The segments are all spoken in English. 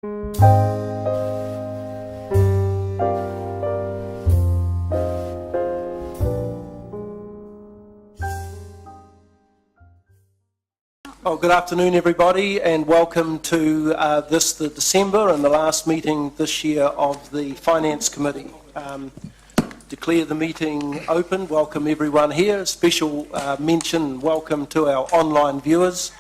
Oh, good afternoon, everybody, and welcome to the December and the last meeting this year of the Finance Committee. Declare the meeting open. Welcome everyone here. Special mention and welcome to our online viewers.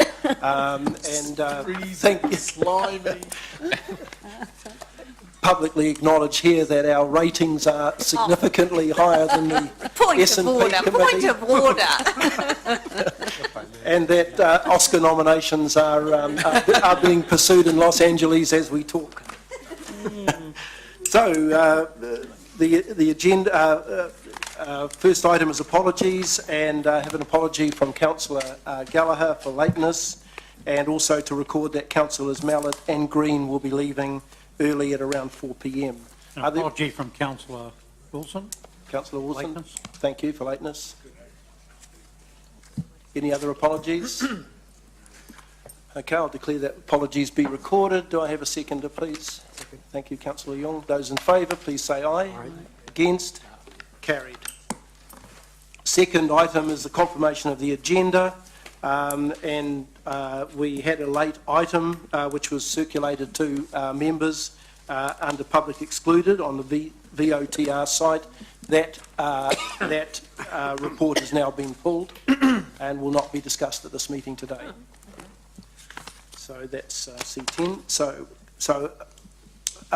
Publicly acknowledge here that our ratings are significantly higher than the S&P Committee. Point of order. And that Oscar nominations are being pursued in Los Angeles as we talk. So the agenda, first item is apologies, and I have an apology from Councillor Gallagher for lateness, and also to record that Councillors Mallet and Green will be leaving early at around 4 p.m. An apology from Councillor Wilson. Councillor Wilson, lateness. Thank you for lateness. Any other apologies? Okay, I'll declare that apologies be recorded. Do I have a seconder, please? Thank you, Councillor Young. Those in favour, please say aye. Aye. Against? Carried. Second item is the confirmation of the agenda, we had a late item which was circulated to members under public excluded on the VOTR site. That report has now been pulled and will not be discussed at this meeting today. So that's C10. So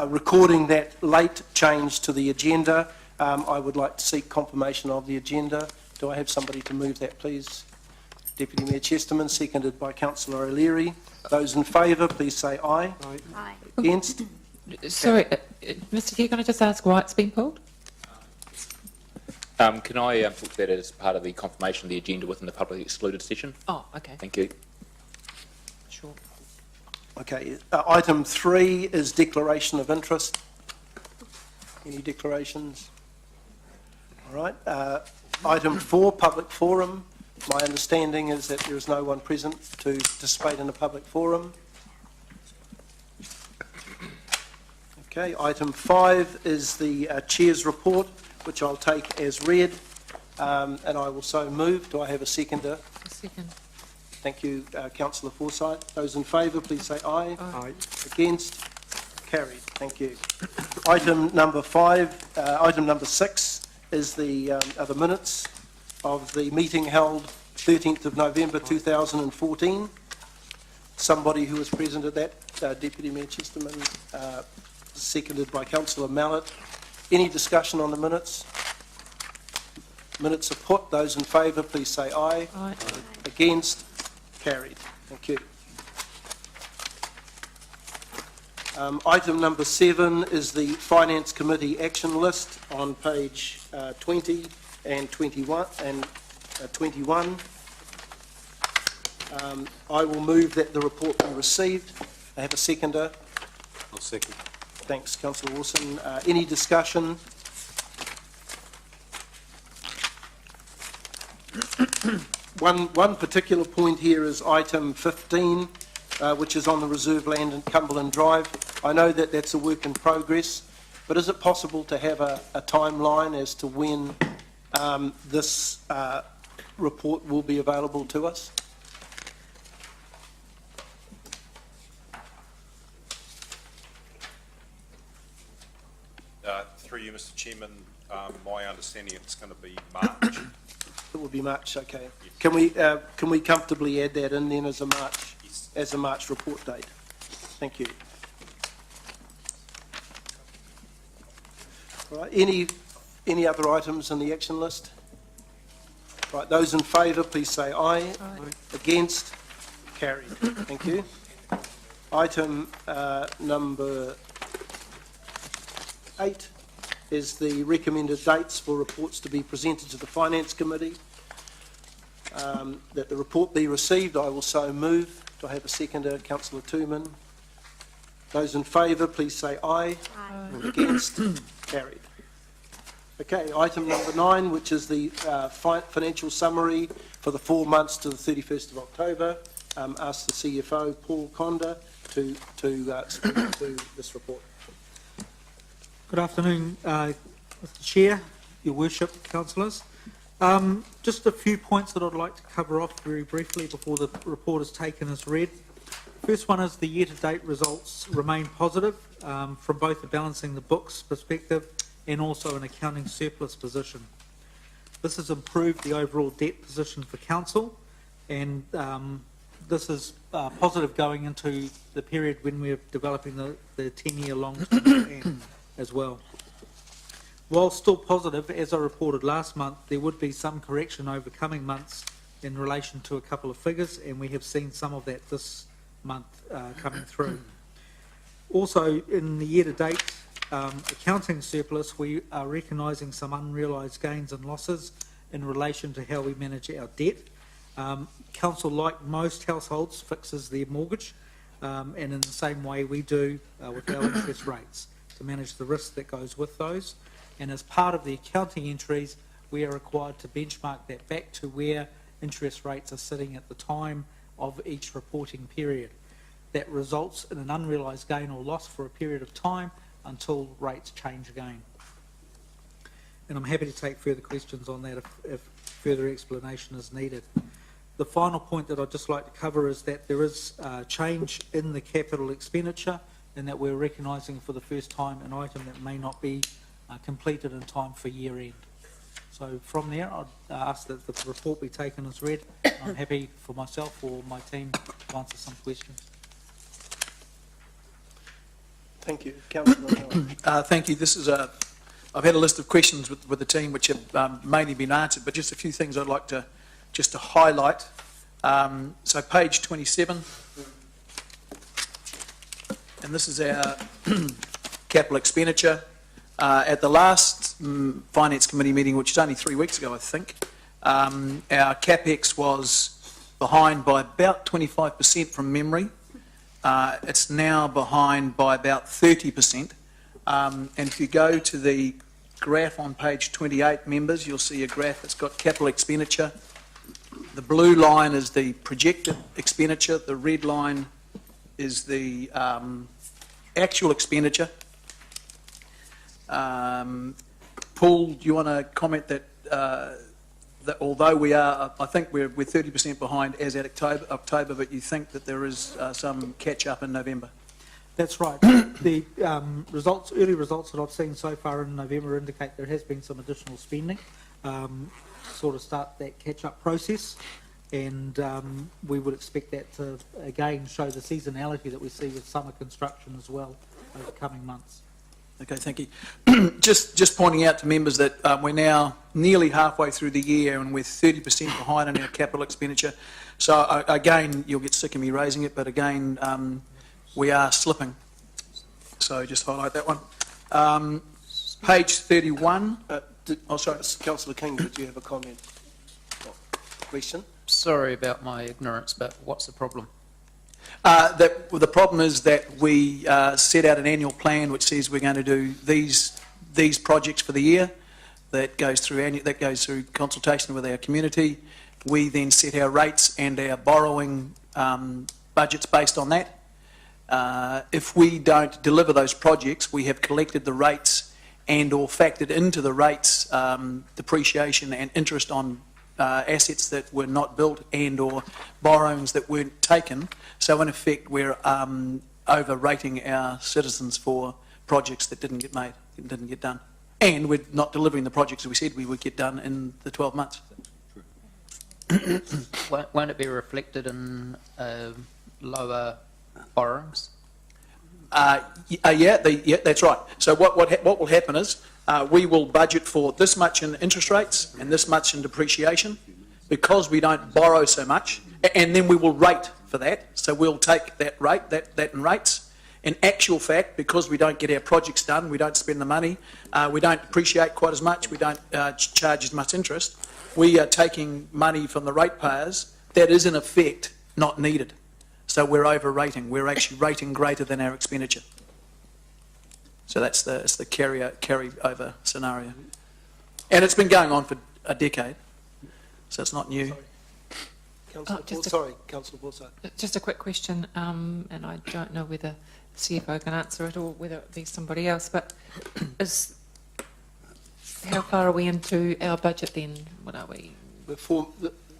recording that late change to the agenda, I would like to seek confirmation of the agenda. Do I have somebody to move that, please? Deputy Mayor Chesterman, seconded by Councillor O'Leary. Those in favour, please say aye. Aye. Aye. Against? Sorry, Mr. Chair, can I just ask why it's been pulled? Can I put that as part of the confirmation of the agenda within the public excluded session? Oh, okay. Thank you. Sure. Okay, item 3 is declaration of interest. Any declarations? All right. Item 4, public forum. My understanding is that there is no one present to participate in a public forum. Okay, item 5 is the Chair's report, which I'll take as read, and I will so move. Do I have a seconder? A second. Thank you, Councillor Forsyth. Those in favour, please say aye. Aye. Against? Carried. Thank you. Item number 6 is the minutes of the meeting held 13th of November 2014. Somebody who was present at that, Deputy Mayor Chesterman, seconded by Councillor Mallet. Any discussion on the minutes? Minutes are put. Those in favour, please say aye. Aye. Against? Carried. Thank you. Item number 7 is the Finance Committee action list on page 20 and 21. I will move that the report be received. I have a seconder. I'll second. Thanks, Councillor Wilson. Any discussion? One particular point here is item 15, which is on the reserve land in Cumberland Drive. I know that that's a work in progress, but is it possible to have a timeline as to when this report will be available to us? Through you, Mr. Chairman, my understanding it's going to be March. It will be March, okay. Yes. Can we comfortably add that in then as a March, yes, as a March report date? Thank you. All right. Any other items in the action list? Right. Those in favour, please say aye. Aye. Against? Carried. Thank you. Item number 8 is the recommended dates for reports to be presented to the Finance Committee. That the report be received, I will so move. Do I have a seconder? Councillor Tooman. Those in favour, please say aye. Aye. Against? Carried. Okay, item number 9, which is the financial summary for the 4 months to the 31st of October. Ask the CFO, Paul Conda, to speak to this report. Good afternoon, Mr Chair, Your Worship, councillors. Just a few points that I'd like to cover off very briefly before the report is taken as read. First one is the year-to-date results remain positive from both the balancing the books perspective and also an accounting surplus position. This has improved the overall debt position for council, and this is positive going into the period when we're developing the 10-year long-term plan as well. While still positive, as I reported last month, there would be some correction over coming months in relation to a couple of figures, and we have seen some of that this month coming through. Also, in the year-to-date accounting surplus, we are recognising some unrealised gains and losses in relation to how we manage our debt. Council, like most households, fixes their mortgage, and in the same way we do with our interest rates to manage the risk that goes with those. And as part of the accounting entries, we are required to benchmark that back to where interest rates are sitting at the time of each reporting period. That results in an unrealised gain or loss for a period of time until rates change again. And I'm happy to take further questions on that if further explanation is needed. The final point that I'd just like to cover is that there is change in the capital expenditure, and that we're recognising for the first time an item that may not be completed in time for year end. So from there, I'd ask that the report be taken as read. I'm happy for myself or my team to answer some questions. Thank you. Councillor Miller. Thank you. This is I've had a list of questions with the team which have mainly been answered, but just a few things I'd like to just to highlight. So page 27, and this is our capital expenditure. At the last Finance Committee meeting, which is only 3 weeks ago, I think, our CapEx was behind by about 25% from memory. It's now behind by about 30%. And if you go to the graph on page 28, members, you'll see a graph that's got capital expenditure. The blue line is the projected expenditure. The red line is the actual expenditure. Paul, do you want to comment that although we are, I think we're 30% behind as at October, but you think that there is some catch up in November? That's right. The early results that I've seen so far in November indicate there has been some additional spending, sort of start that catch-up process, and we would expect that to again show the seasonality that we see with summer construction as well over coming months. Okay, thank you. Just pointing out to members that we're now nearly halfway through the year and we're 30% behind in our capital expenditure. So again, you'll get sick of me raising it, but again, we are slipping. So just highlight that one. Page 31. Sorry, Councillor King, did you have a comment? Question? Sorry about my ignorance, but what's the problem? The problem is that we set out an annual plan which says we're going to do these projects for the year. That goes through consultation with our community. We then set our rates and our borrowing budgets based on that. If we don't deliver those projects, we have collected the rates and or factored into the rates depreciation and interest on assets that were not built and or borrowings that weren't taken. So in effect, we're overrating our citizens for projects that didn't get made, didn't get done. And we're not delivering the projects that we said we would get done in the 12 months. Won't it be reflected in lower borrowings? Yeah, that's right. So what will happen is we will budget for this much in interest rates and this much in depreciation because we don't borrow so much, and then we will rate for that. So we'll take that rate, that in rates. In actual fact, because we don't get our projects done, we don't spend the money, we don't depreciate quite as much, we don't charge as much interest, we are taking money from the ratepayers that is in effect not needed. So we're overrating. We're actually rating greater than our expenditure. So it's the carry over scenario. And it's been going on for a decade, so it's not new. Councillor just a- sorry, Councillor Borsard. Just a quick question, and I don't know whether the CFO can answer it or whether it be somebody else, but how far are we into our budget then? What are we?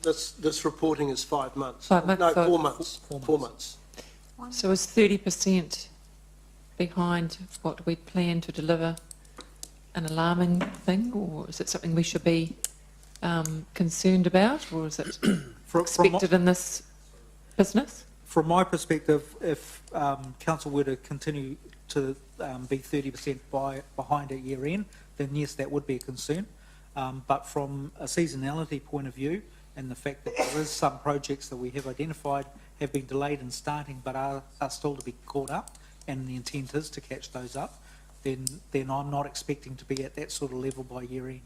This reporting is 5 months. 5 months, No, so- 4 months. 4 months. So is 30% behind what we plan to deliver an alarming thing, or is it something we should be concerned about, or is it expected in this business? From my perspective, if council were to continue to be 30% behind at year end, then yes, that would be a concern. But from a seasonality point of view, and the fact that there is some projects that we have identified have been delayed in starting but are still to be caught up, and the intent is to catch those up, then I'm not expecting to be at that sort of level by year end.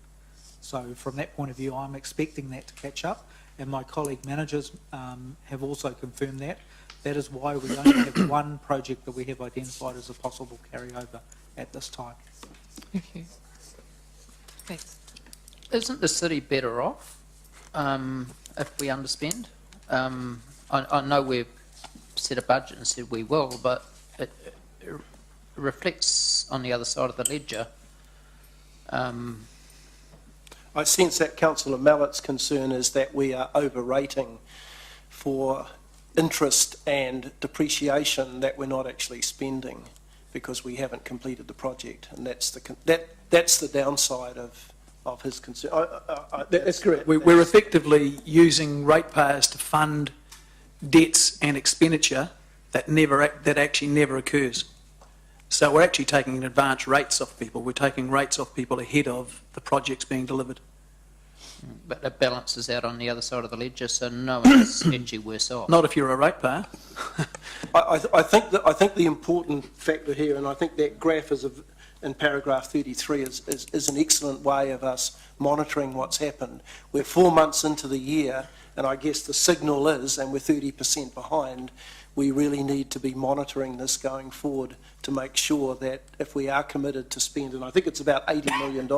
So from that point of view, I'm expecting that to catch up, and my colleague managers have also confirmed that. That is why we only have one project that we have identified as a possible carryover at this time. Thank you. Thanks. Isn't the city better off if we underspend? I know we've set a budget and said we will, but it reflects on the other side of the ledger. I sense that Councillor Mallett's concern is that we are overrating for interest and depreciation that we're not actually spending because we haven't completed the project, and that's the downside of his concern. That's correct. We're effectively using ratepayers to fund debts and expenditure that actually never occurs. So we're actually taking advance rates off people. We're taking rates off people ahead of the projects being delivered. But it balances out on the other side of the ledger, so no one's actually worse off. Not if you're a ratepayer. I think the important factor here, and I think that graph in paragraph 33 is an excellent way of us monitoring what's happened. We're 4 months into the year, and I guess the signal is, and we're 30% behind, we really need to be monitoring this going forward to make sure that if we are committed to spend, and I think it's about $80 million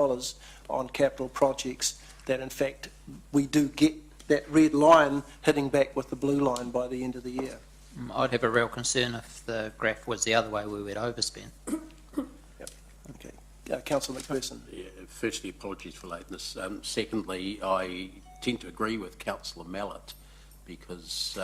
on capital projects, that in fact we do get that red line hitting back with the blue line by the end of the year. I'd have a real concern if the graph was the other way, we would overspend. Yep. Okay. Councillor McPherson. Yeah, firstly, apologies for lateness. Secondly, I tend to agree with Councillor Mallett because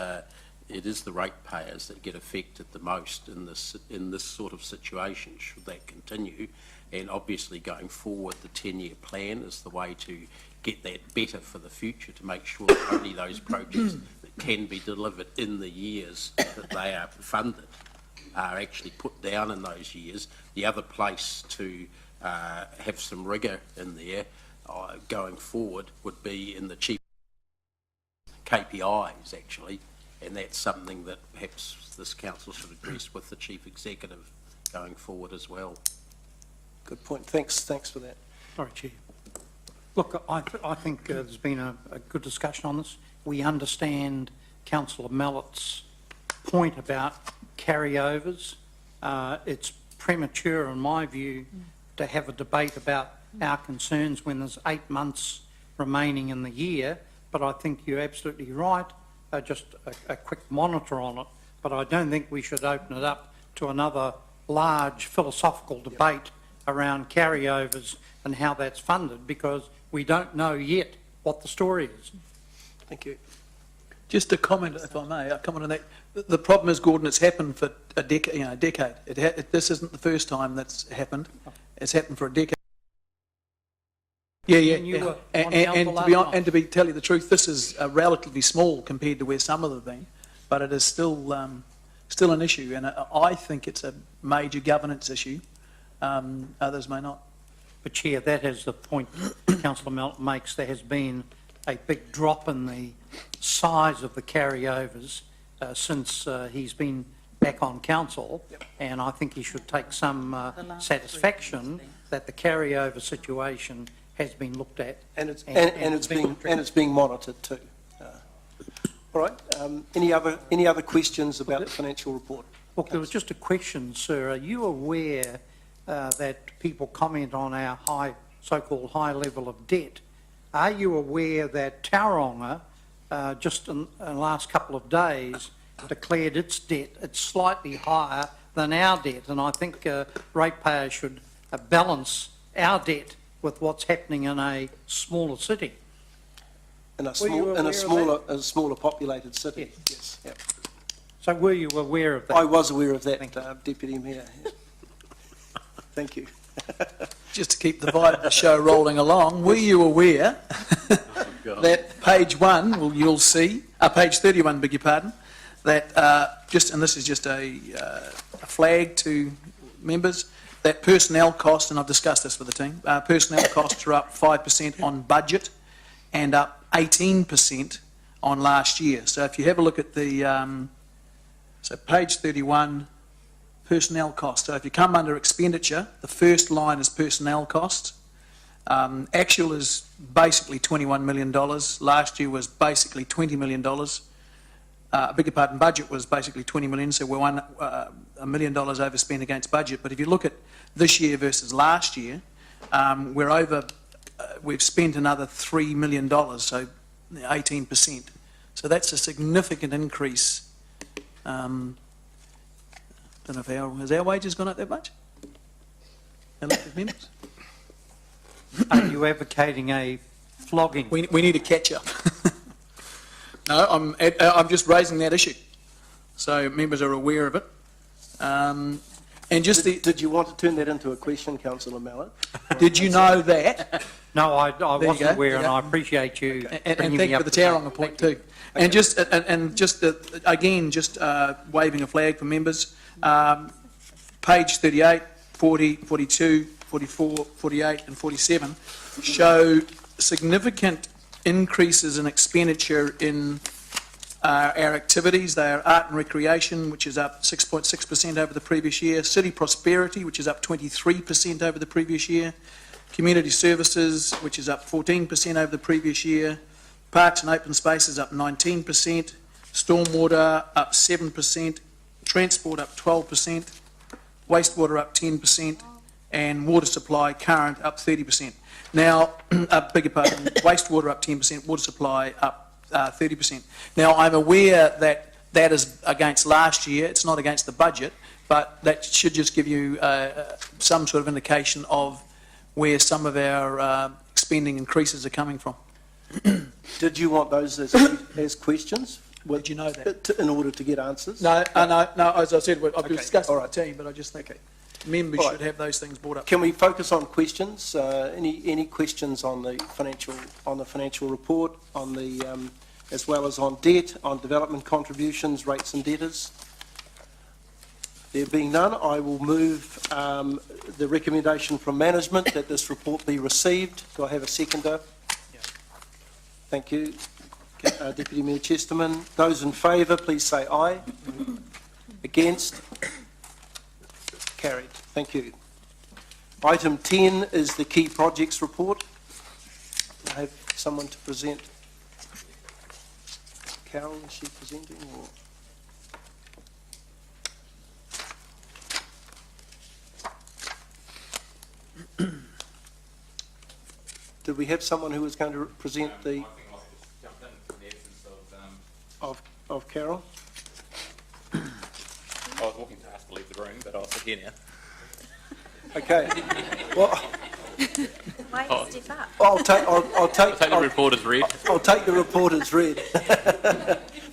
it is the ratepayers that get affected the most in this sort of situation, should that continue. And obviously going forward, the 10-year plan is the way to get that better for the future, to make sure that only those projects that can be delivered in the years that they are funded are actually put down in those years. The other place to have some rigour in there going forward would be in the chief KPIs, actually, and that's something that perhaps this council should address with the chief executive going forward as well. Good point. Thanks for that. Sorry, Chair. Look, I think there's been a good discussion on this. We understand Councillor Mallett's point about carryovers. It's premature, in my view, to have a debate about our concerns when there's 8 months remaining in the year, but I think you're absolutely right. Just a quick monitor on it, but I don't think we should open it up to another large philosophical debate around carryovers and how that's funded, because we don't know yet what the story is. Thank you. Just a comment, if I may, a comment on that. The problem is, Gordon, it's happened for a decade. This isn't the first time that's happened. It's happened for a decade. Yeah. And to tell you the truth, this is relatively small compared to where some of them have been, but it is still an issue, and I think it's a major governance issue. Others may not. But Chair, that is the point Councillor Mallett makes. There has been a big drop in the size of the carryovers since he's been back on council, and I think he should take some satisfaction that the carryover situation has been looked at, and it's being monitored too. All right. Any other questions about the financial report? Look, there was just a question, sir. Are you aware that people comment on our so-called high level of debt? Are you aware that Tauranga just in the last couple of days, declared its debt, it's slightly higher than our debt, and I think ratepayers should balance our debt with what's happening in a smaller city. In a Were you aware of smaller populated city, yes. Yep. So were you aware of that? I was aware of that, Thank you. Deputy Mayor. Yeah. Thank you. Just to keep the vibe of the show rolling along, were you aware that page 1, well, you'll see, page 31, beg your pardon, that and this is just a flag to members, that personnel costs, and I've discussed this with the team, personnel costs are up 5% on budget and up 18% on last year. So if you have a look at the, so page 31, personnel costs. So if you come under expenditure, the first line is personnel costs. Actual is basically $21 million. Last year was basically $20 million. Beg your pardon, budget was basically 20 million, so we're $1 million overspent against budget. But if you look at this year versus last year, we've spent another $3 million, so 18%. So that's a significant increase. Don't know if has our wages gone up that much? Elected members? Are you advocating a flogging? We need to catch up. No, I'm just raising that issue, so members are aware of it. And just Did you want to turn that into a question, Councillor Mallett? did you know that? No, I There you wasn't go, aware, there and you go. I appreciate you And bringing thank me you up for the to date. Tauranga point too. And just again, waving a flag for members. Page 38, 40, 42, 44, 48 and 47 show significant increases in expenditure in our activities. They are art and recreation, which is up 6.6% over the previous year. City prosperity, which is up 23% over the previous year. Community services, which is up 14% over the previous year. Parks and open spaces up 19%. Stormwater up 7%. Transport up 12%. Wastewater up 10%. And water supply current up 30%. Now, beg your pardon, wastewater up 10%, water supply up 30%. Now, I'm aware that that is against last year, it's not against the budget, but that should just give you some sort of indication of where some of our spending increases are coming from. Did you want those as questions? Did you know that? In order to get answers? No, as I said, I've Okay, discussed all with the team, but I just think members All right. should have those things brought up. Can we focus on questions? Any questions on the financial report, on the as well as on debt, on development contributions, rates and debtors? There being none, I will move the recommendation from management that this report be received. Do I have a seconder? Thank you. Deputy Mayor Chesterman. Those in favour, please say aye. Against? Carried. Thank you. Item 10 is the key projects report. I have someone to present. Carol, is she presenting or? Did we have someone who was going to present the, I think I'll just jump in the absence of Carol? I was walking past to leave the room, but I'll sit here now. Okay. Well, Why Oh. step up? I'll take I'll take the report as read. I'll take the report as read.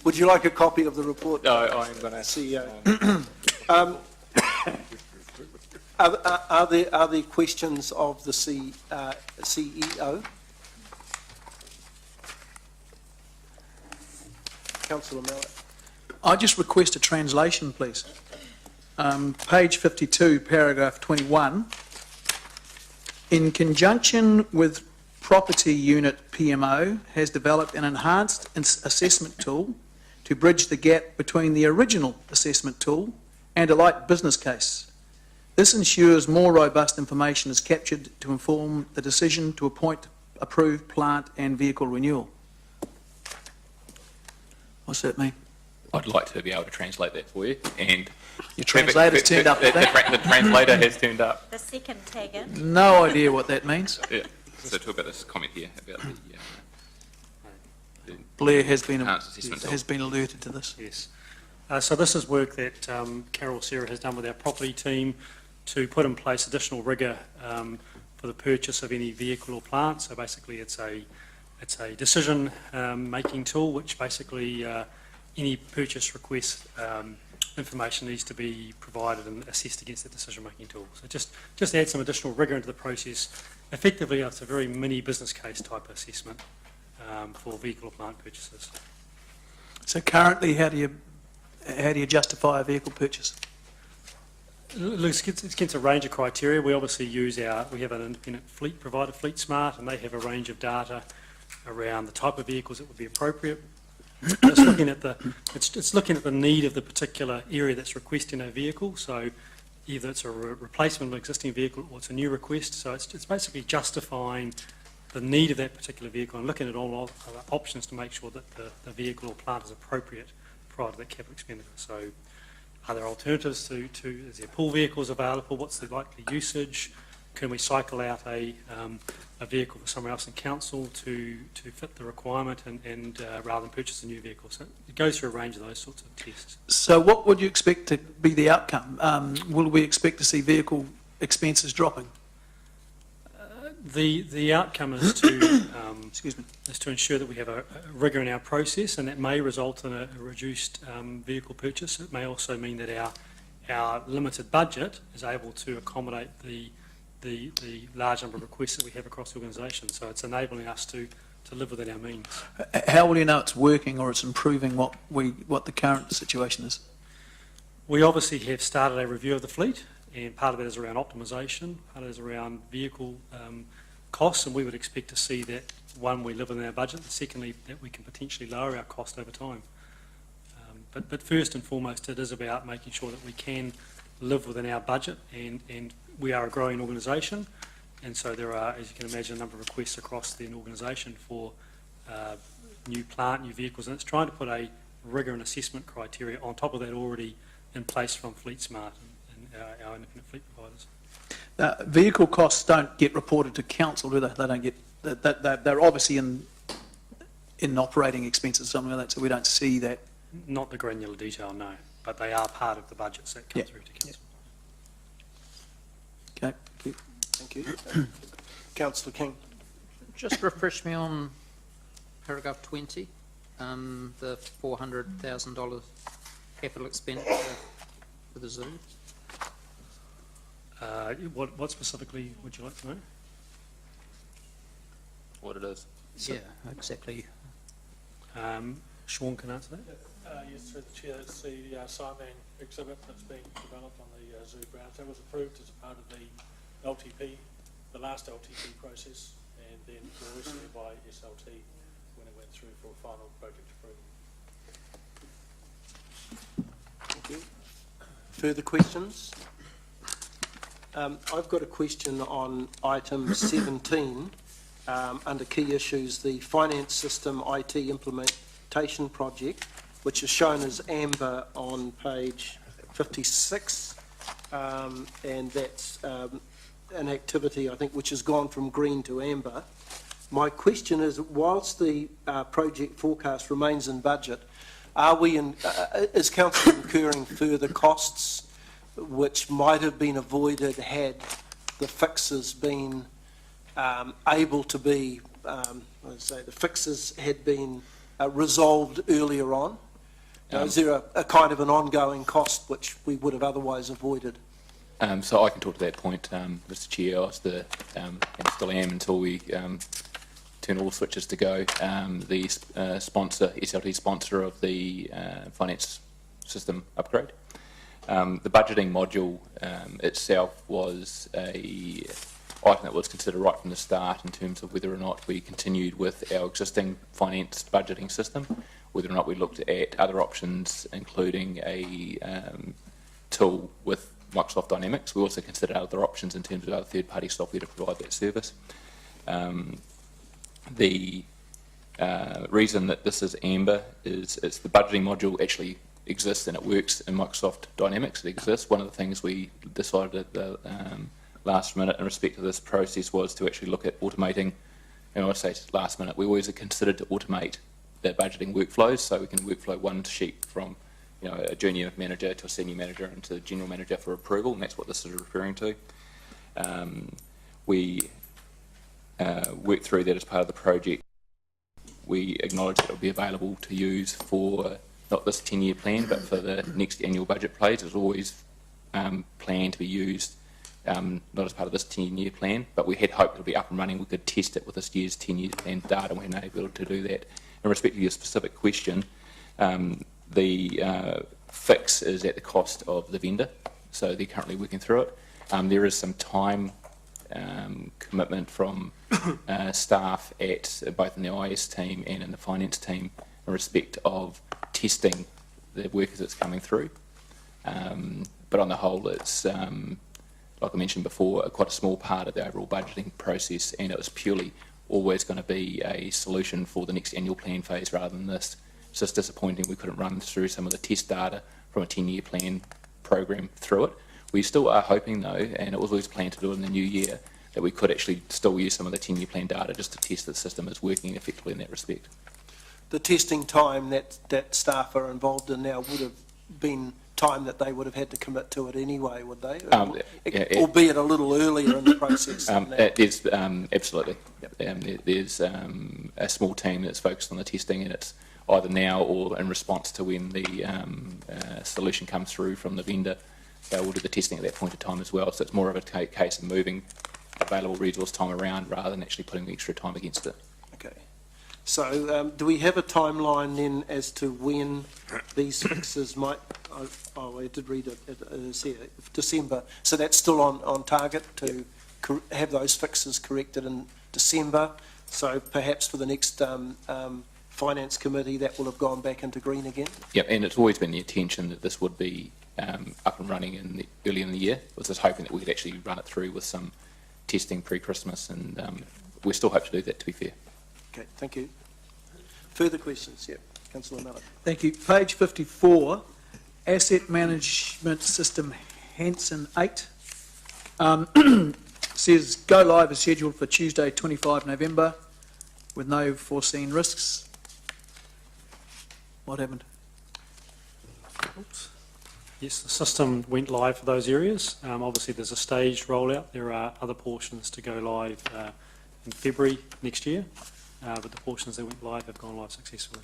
Would you like a copy of the report? No, I'm going to CEO. Are there questions of the CEO? Councillor Mallett. I just request a translation, please. Page 52, paragraph 21. In conjunction with Property Unit PMO, has developed an enhanced assessment tool to bridge the gap between the original assessment tool and a light business case. This ensures more robust information is captured to inform the decision to appoint, approve plant and vehicle renewal. What's that mean? I'd like to be able to translate that for you. And Your translator's turned up the today. translator has turned up. The second tag in. No idea what that means. Yeah. So talk about this comment here about Blair has been Enhanced assessment tool. alerted to this. Yes. So this is work that Carol Sarah has done with our property team to put in place additional rigour for the purchase of any vehicle or plant. So basically it's a decision making tool which basically any purchase request information needs to be provided and assessed against the decision making tool. So just add some additional rigour into the process. Effectively it's a very mini business case type assessment for vehicle or plant purchases. So currently, how do you justify a vehicle purchase? Look, it's against a range of criteria. We obviously we have an independent fleet provider, Fleet Smart, and they have a range of data around the type of vehicles that would be appropriate. It's looking at the need of the particular area that's requesting a vehicle. So either it's a replacement of an existing vehicle or it's a new request. So it's basically justifying the need of that particular vehicle and looking at all other options to make sure that the vehicle or plant is appropriate prior to that capital expenditure. So are there alternatives to is there pool vehicles available? What's the likely usage? Can we cycle out a vehicle for somewhere else in council to fit the requirement and rather than purchase a new vehicle? So it goes through a range of those sorts of tests. So what would you expect to be the outcome? Will we expect to see vehicle expenses dropping? The outcome is to Excuse me. is to ensure that we have a rigour in our process, and that may result in a reduced vehicle purchase. It may also mean that our limited budget is able to accommodate the large number of requests that we have across the organisation. So it's enabling us to live within our means. How will you know it's working or it's improving what the current situation is? We obviously have started a review of the fleet, and part of that is around optimisation, part of it is around vehicle costs, and we would expect to see that, one, we live within our budget, and secondly, that we can potentially lower our cost over time. But first and foremost, it is about making sure that we can live within our budget, and we are a growing organisation, and so there are, as you can imagine, a number of requests across the organisation for new plant, new vehicles, and it's trying to put a rigour and assessment criteria on top of that already in place from Fleet Smart and our independent fleet providers. Vehicle costs don't get reported to council, do they? They don't get. They're obviously in operating expenses, something like that, so we don't see that. Not the granular detail, no, but they are part of the budgets that come through to council. Okay. Thank you. Councillor King. Just refresh me on paragraph 20, the $400,000 capital expenditure for the zoo. What specifically would you like to know? What it is. Yeah, exactly. Sean can answer that. Yes, through the chair, it's the Simon exhibit that's being developed on the zoo grounds. That was approved as a part of the LTP, the last LTP process, and then more recently by SLT when it went through for final project approval. Thank you. Further questions? I've got a question on item 17 under key issues, the finance system IT implementation project, which is shown as amber on page 56, and that's an activity, I think, which has gone from green to amber. My question is, whilst the project forecast remains in budget, is council incurring further costs which might have been avoided had the fixes been able to be, the fixes had been resolved earlier on? Is there a kind of an ongoing cost which we would have otherwise avoided? So I can talk to that point, Mr. Chair. I was and still am until we turn all switches to go. The sponsor, SLT sponsor of the finance system upgrade. The budgeting module itself was a item that was considered right from the start in terms of whether or not we continued with our existing finance budgeting system, whether or not we looked at other options, including a tool with Microsoft Dynamics. We also considered other options in terms of other third-party software to provide that service. The reason that this is amber is it's the budgeting module actually exists and it works in Microsoft Dynamics. It exists. One of the things we decided at the last minute in respect to this process was to actually look at automating, and I say last minute, we always considered to automate the budgeting workflows, so we can workflow one sheet from a junior manager to a senior manager and to the general manager for approval, and that's what this is referring to. We worked through that as part of the project. We acknowledge that it will be available to use for not this 10-year plan, but for the next annual budget phase. It's always planned to be used, not as part of this 10-year plan, but we had hoped it would be up and running. We could test it with this year's 10-year plan data, and we're not able to do that. In respect to your specific question, the fix is at the cost of the vendor, so they're currently working through it. There is some time commitment from staff at both in the IS team and in the finance team in respect of testing the work as it's coming through. But on the whole, it's, like I mentioned before, quite a small part of the overall budgeting process, and it was purely always going to be a solution for the next annual plan phase rather than this. It's just disappointing we couldn't run through some of the test data from a 10-year plan program through it. We still are hoping, though, and it was always planned to do it in the new year, that we could actually still use some of the 10-year plan data just to test that the system is working effectively in that respect. The testing time that staff are involved in now would have been time that they would have had to commit to it anyway, would they? Albeit a little earlier in the process. There's absolutely. There's a small team that's focused on the testing, and it's either now or in response to when the solution comes through from the vendor. We'll do the testing at that point in time as well. So it's more of a case of moving available resource time around rather than actually putting the extra time against it. Okay. So do we have a timeline then as to when these fixes might... Oh, I did read it. It's here, December. So that's still on target to have those fixes corrected in December. So perhaps for the next Finance Committee, that will have gone back into green again? Yep, and it's always been the intention that this would be up and running early in the year. I was just hoping that we could actually run it through with some testing pre-Christmas, and we still hope to do that, to be fair. Okay, thank you. Further questions? Yep, Councillor Mallett. Thank you. Page 54, Asset Management System Hanson 8. Says go live is scheduled for Tuesday, 25 November, with no foreseen risks. What happened? Oops. Yes, the system went live for those areas. Obviously, there's a staged rollout. There are other portions to go live in February next year, but the portions that went live have gone live successfully.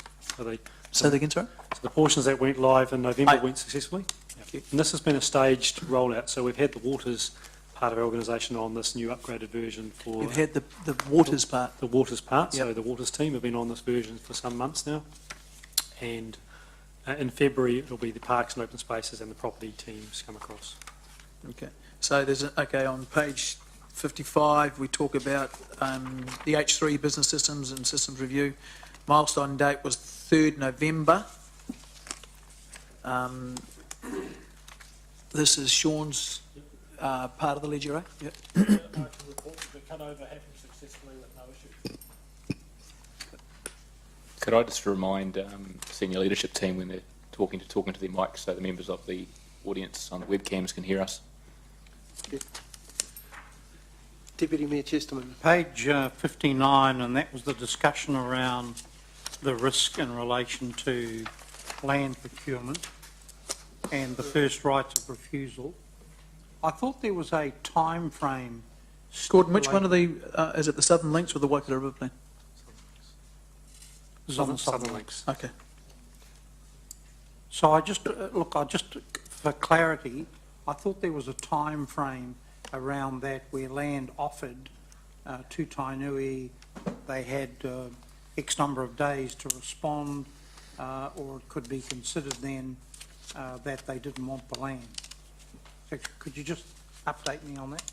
Say that again, sorry? So the portions that went live in November went successfully. Yep. And this has been a staged rollout. So we've had the Waters part of our organisation on this new upgraded version for... You've had the Waters part? The Waters part. Yep. So the Waters team have been on this version for some months now. And in February, it'll be the Parks and Open Spaces and the property teams come across. Okay. So there's on page 55, we talk about the H3 business systems and systems review. Milestone date was 3rd November. This is Sean's part of the ledger, right? Yep. I can report the cut-over happened successfully with no issue. Could I just remind senior leadership team when they're talking to their mics so the members of the audience on the webcams can hear us? Yeah. Deputy Mayor Chesterman. Page 59, and that was the discussion around the risk in relation to land procurement and the first rights of refusal. I thought there was a time frame. Gordon, which one of the, is it the Southern Links or the Waikato River Plan? Southern Links. Okay. So I just, for clarity, I thought there was a time frame around that where land offered to Tainui, they had X number of days to respond, or it could be considered then that they didn't want the land. So could you just update me on that?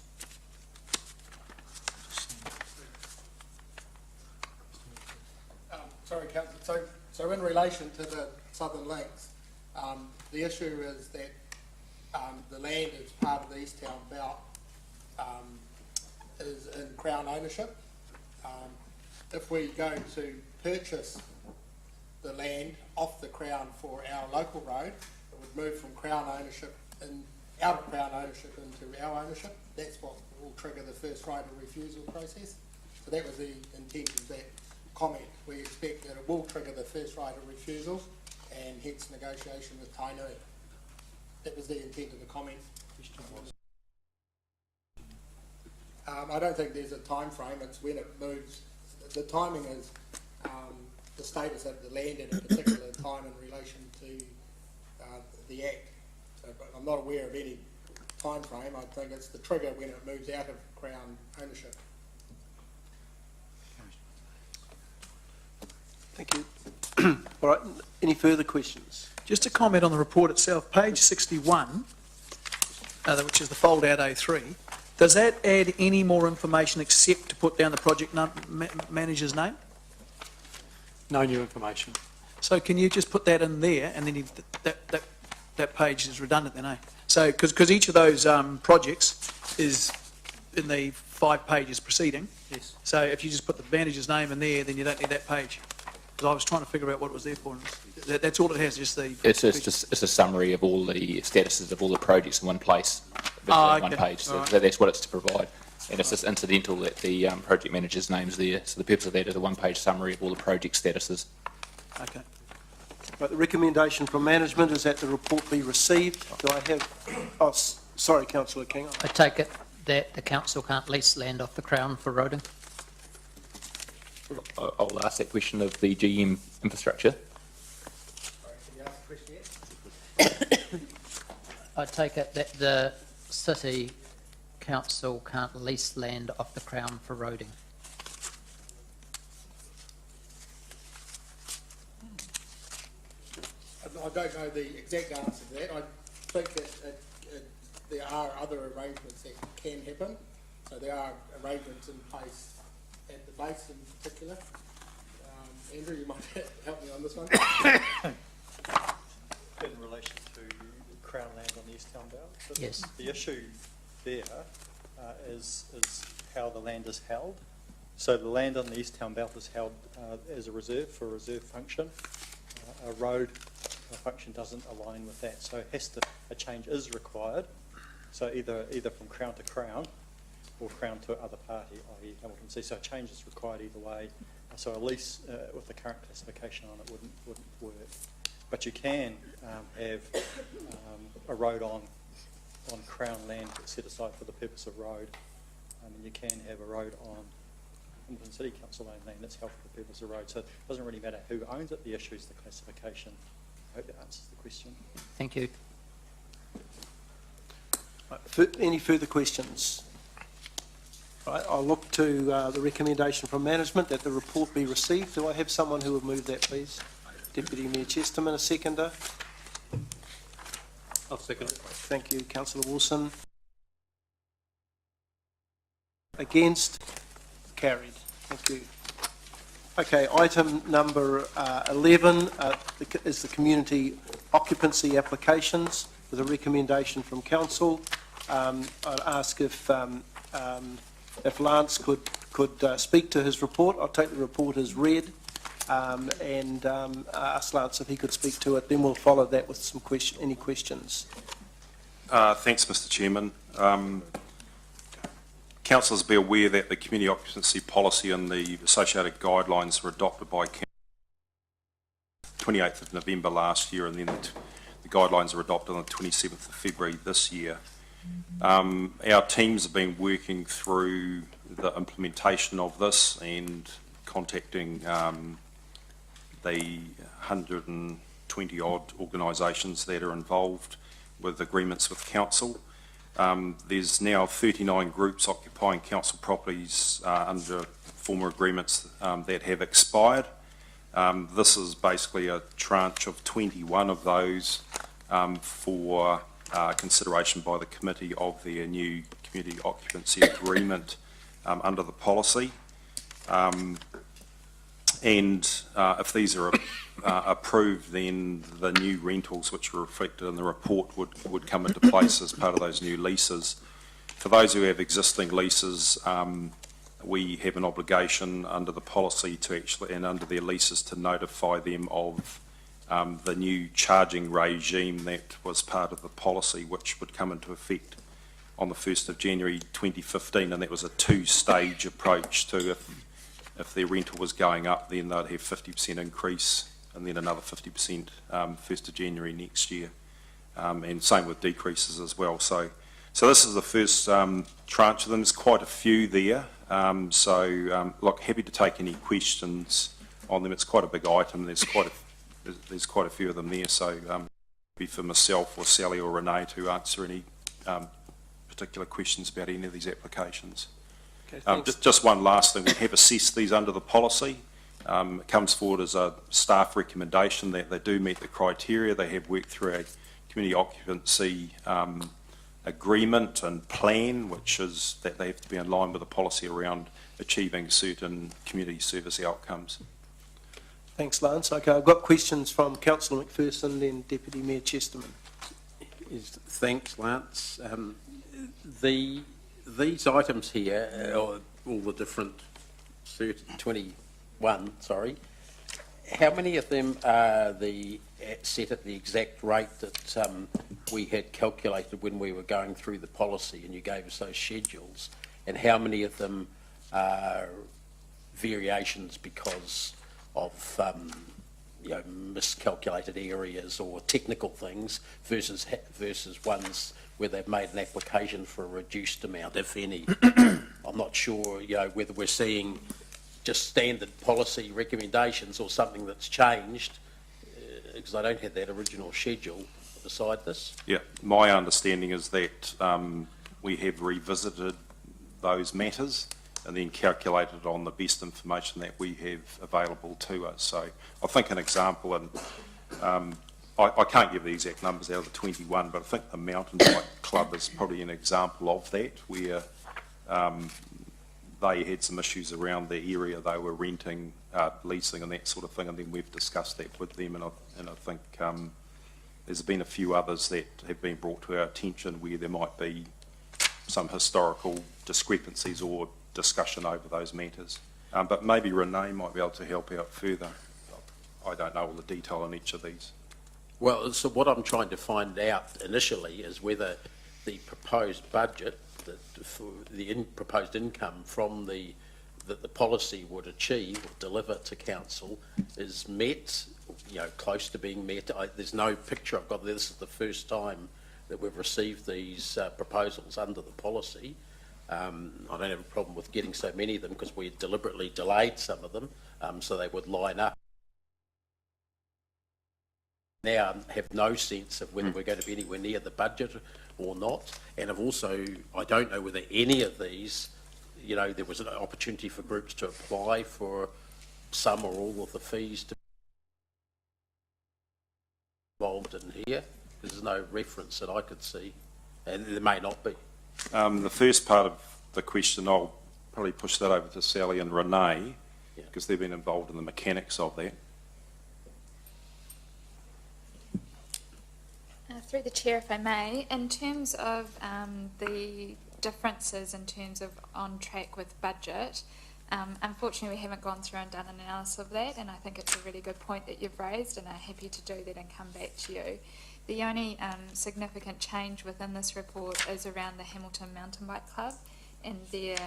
Sorry, Councillor. So in relation to the Southern Links, the issue is that the land as part of the East Town Belt is in Crown ownership. If we go to purchase the land off the Crown for our local road, it would move from Crown ownership out of Crown ownership into our ownership. That's what will trigger the first right of refusal process. So that was the intent of that comment. We expect that it will trigger the first right of refusal and hence negotiation with Tainui. That was the intent of the comment. I don't think there's a time frame. It's when it moves. The timing is the status of the land at a particular time in relation to the Act. So, but I'm not aware of any time frame. I think it's the trigger when it moves out of Crown ownership. Thank you. All right, any further questions? Just a comment on the report itself, page 61, which is the fold-out A3. Does that add any more information except to put down the project manager's name? No new information. So can you just put that in there, and then that page is redundant then, eh? So, because each of those projects is in the 5 pages preceding. Yes. So if you just put the manager's name in there, then you don't need that page. Because I was trying to figure out what it was there for. That's all it has, just the... It's a summary of all the statuses of all the projects in one place, okay. one page. So, All right. so that's what it's to provide. And it's just incidental that the project manager's name's there. So the purpose of that is a one-page summary of all the project statuses. Okay. But the recommendation from management is that the report be received. Do I have... Oh, sorry, Councillor King. I take it that the council can't lease land off the Crown for roading? I'll ask that question of the GM infrastructure. Sorry, can you ask the question yet? I take it that the city council can't lease land off the Crown for roading? I don't know the exact answer to that. I think that there are other arrangements that can happen. So there are arrangements in place at the base in particular. Andrew, you might help me on this one. In relation to Crown land on the East Town Belt? Yes. The issue there is how the land is held. So the land on the East Town Belt is held as a reserve for a reserve function. A road function doesn't align with that, so a change is required. So either from Crown to Crown, or Crown to other party, i.e. Hamilton C. So a change is required either way. So a lease with the current classification on it wouldn't work. But you can have a road on Crown land that's set aside for the purpose of road. And you can have a road on Hamilton City Council owned land that's held for the purpose of road. So it doesn't really matter who owns it, the issue is the classification. I hope that answers the question. Thank you. Any further questions? Right, I'll look to the recommendation from management that the report be received. Do I have someone who would move that, please? Deputy Mayor Chesterman, a seconder. I'll second it. Thank you, Councillor Wilson. Against? Carried. Thank you. Okay, item number 11 is the community occupancy applications with a recommendation from council. I'd ask if Lance could speak to his report. I'll take the report as read and ask Lance if he could speak to it. Then we'll follow that with some any questions. Thanks, Mr Chairman. Councillors be aware that the community occupancy policy and the associated guidelines were adopted by 28th of November last year, and then the guidelines were adopted on the 27th of February this year. Our teams have been working through the implementation of this and contacting the 120 odd organisations that are involved with agreements with council. There's now 39 groups occupying council properties under former agreements that have expired. This is basically a tranche of 21 of those for consideration by the committee of their new community occupancy agreement under the policy. If these are approved, then the new rentals which are reflected in the report would come into place as part of those new leases. For those who have existing leases, we have an obligation under the policy to actually, and under their leases, to notify them of the new charging regime that was part of the policy, which would come into effect on the 1st of January 2015, and that was a two-stage approach to if their rental was going up, then they'd have 50% increase and then another 50% 1st of January next year. And same with decreases as well. So this is the first tranche of them. There's quite a few there. Look, happy to take any questions on them. It's quite a big item. There's quite a few of them there. So be for myself or Sally or Renee to answer any particular questions about any of these applications. Okay, thanks. Just one last thing. We have assessed these under the policy. It comes forward as a staff recommendation that they do meet the criteria. They have worked through a community occupancy agreement and plan, which is that they have to be in line with the policy around achieving certain community service outcomes. Thanks, Lance. Okay, I've got questions from Councillor McPherson, then Deputy Mayor Chesterman. Thanks, Lance. These items here, all the different 21, sorry, how many of them are set at the exact rate that we had calculated when we were going through the policy and you gave us those schedules? And how many of them are variations because of miscalculated areas or technical things versus ones where they've made an application for a reduced amount, if any? I'm not sure, whether we're seeing just standard policy recommendations or something that's changed, because I don't have that original schedule beside this. Yeah, my understanding is that we have revisited those matters and then calculated on the best information that we have available to us. So I think an example, and I can't give the exact numbers out of the 21, but I think the Mountain Bike Club is probably an example of that, where they had some issues around the area they were renting, leasing and that sort of thing, and then we've discussed that with them, and I think there's been a few others that have been brought to our attention where there might be some historical discrepancies or discussion over those matters. But maybe Renee might be able to help out further. I don't know all the detail on each of these. Well, so what I'm trying to find out initially is whether the proposed budget, proposed income from that the policy would achieve or deliver to council is met, close to being met. There's no picture I've got. This is the first time that we've received these proposals under the policy. I don't have a problem with getting so many of them because we deliberately delayed some of them so they would line up. Now have no sense of whether we're going to be anywhere near the budget or not. And I don't know whether any of these, there was an opportunity for groups to apply for some or all of the fees to be involved in here. There's no reference that I could see, and there may not be. The first part of the question, I'll probably push that over to Sally and Renee, because they've been involved in the mechanics of that. Through the chair, if I may, in terms of the differences in terms of on track with budget, unfortunately we haven't gone through and done an analysis of that, and I think it's a really good point that you've raised, and I'm happy to do that and come back to you. The only significant change within this report is around the Hamilton Mountain Bike Club and their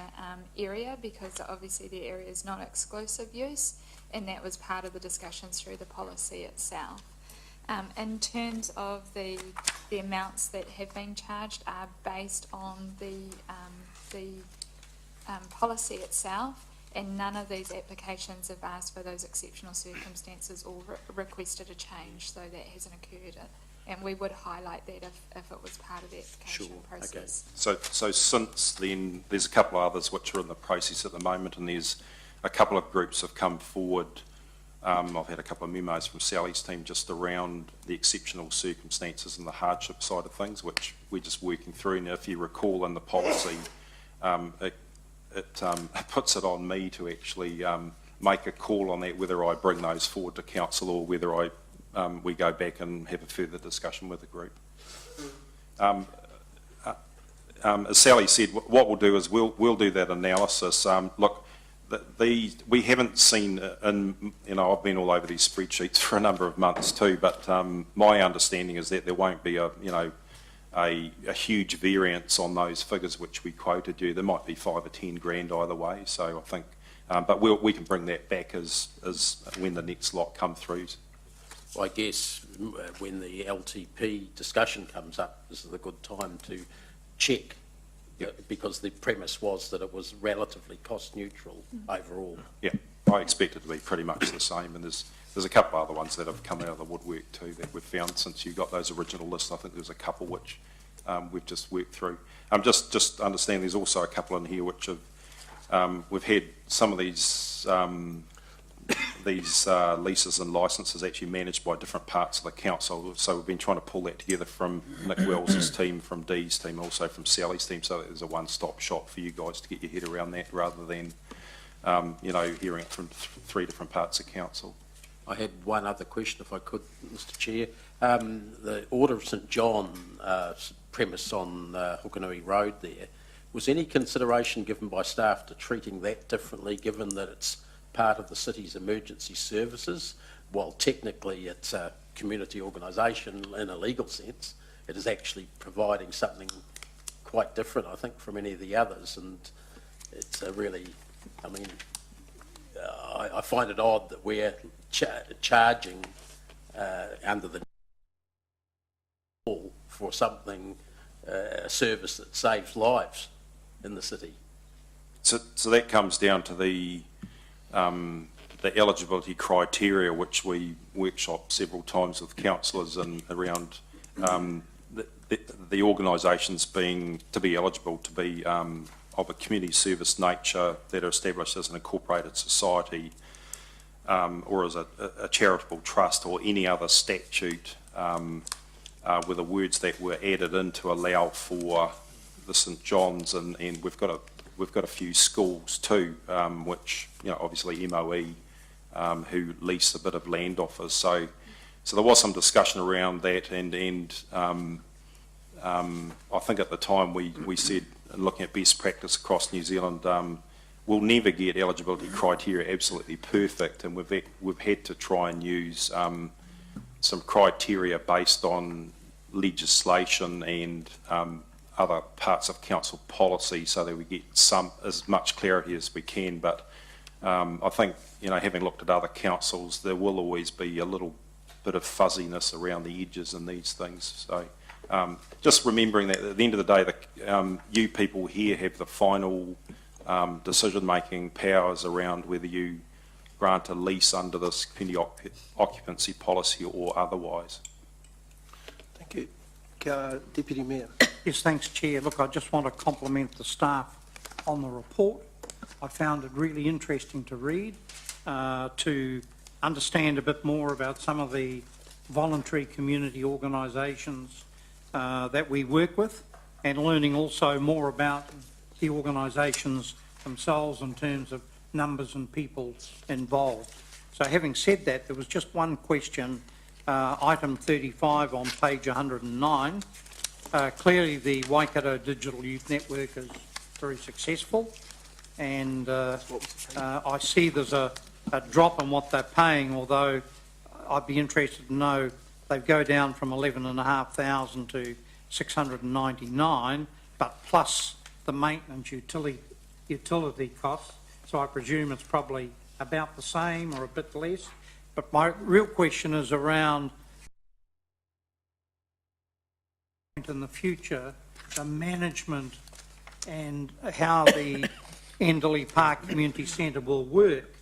area, because obviously their area is not exclusive use, and that was part of the discussions through the policy itself. In terms of the amounts that have been charged are based on the policy itself, and none of these applications have asked for those exceptional circumstances or requested a change, so that hasn't occurred. And we would highlight that if it was part of the application process. Okay. So since then, there's a couple of others which are in the process at the moment, and there's a couple of groups have come forward. I've had a couple of memos from Sally's team just around the exceptional circumstances and the hardship side of things, which we're just working through. Now, if you recall in the policy, it puts it on me to actually make a call on that, whether I bring those forward to council or whether we go back and have a further discussion with the group. As Sally said, what we'll do is we'll do that analysis. Look, we haven't seen, I've been all over these spreadsheets for a number of months too, but my understanding is that there won't be a huge variance on those figures which we quoted you. There might be 5 or 10 grand either way, so I think But we can bring that back as when the next lot come through. I guess when the LTP discussion comes up, this is a good time to check, because the premise was that it was relatively cost neutral overall. Yeah, I expect it to be pretty much the same, and there's a couple other ones that have come out of the woodwork too that we've found since you got those original lists. I think there's a couple which we've just worked through. Just understand there's also a couple in here which have, we've had some of these leases and licences actually managed by different parts of the council, so we've been trying to pull that together from Nick Wells's team, from Dee's team, also from Sally's team, so that there's a one-stop shop for you guys to get your head around that, rather than hearing it from three different parts of council. I had one other question, if I could, Mr Chair. The Order of St John premise on Hukanui Road there, was any consideration given by staff to treating that differently, given that it's part of the city's emergency services? While technically it's a community organisation in a legal sense, it is actually providing something quite different, I think, from any of the others, and it's a really, I mean, I find it odd that we're charging under the for something, a service that saves lives in the city. So that comes down to the eligibility criteria, which we workshop several times with councillors and around the organisations being to be eligible to be of a community service nature, that are established as an incorporated society or as a charitable trust or any other statute, were the words that were added in to allow for the St John's, and we've got a few schools too, which, you know, obviously MOE, who lease a bit of land off us. So there was some discussion around that, and I think at the time we said, looking at best practice across New Zealand, we'll never get eligibility criteria absolutely perfect, and we've had to try and use some criteria based on legislation and other parts of council policy, so that we get as much clarity as we can. But I think, you know, having looked at other councils, there will always be a little bit of fuzziness around the edges in these things. So just remembering that at the end of the day, you people here have the final decision-making powers around whether you grant a lease under this community occupancy policy or otherwise. Thank you. Deputy Mayor. Yes, thanks, Chair. Look, I just want to compliment the staff on the report. I found it really interesting to read, to understand a bit more about some of the voluntary community organisations that we work with, and learning also more about the organisations themselves in terms of numbers and people involved. So having said that, there was just one question, item 35 on page 109. Clearly the Waikato Digital Youth Network is very successful, and I see there's a drop in what they're paying, although I'd be interested to know they go down from 11,500 to 699, but plus the maintenance utility costs, so I presume it's probably about the same or a bit less. But my real question is around, in the future, the management and how the Enderley Park Community Centre will work.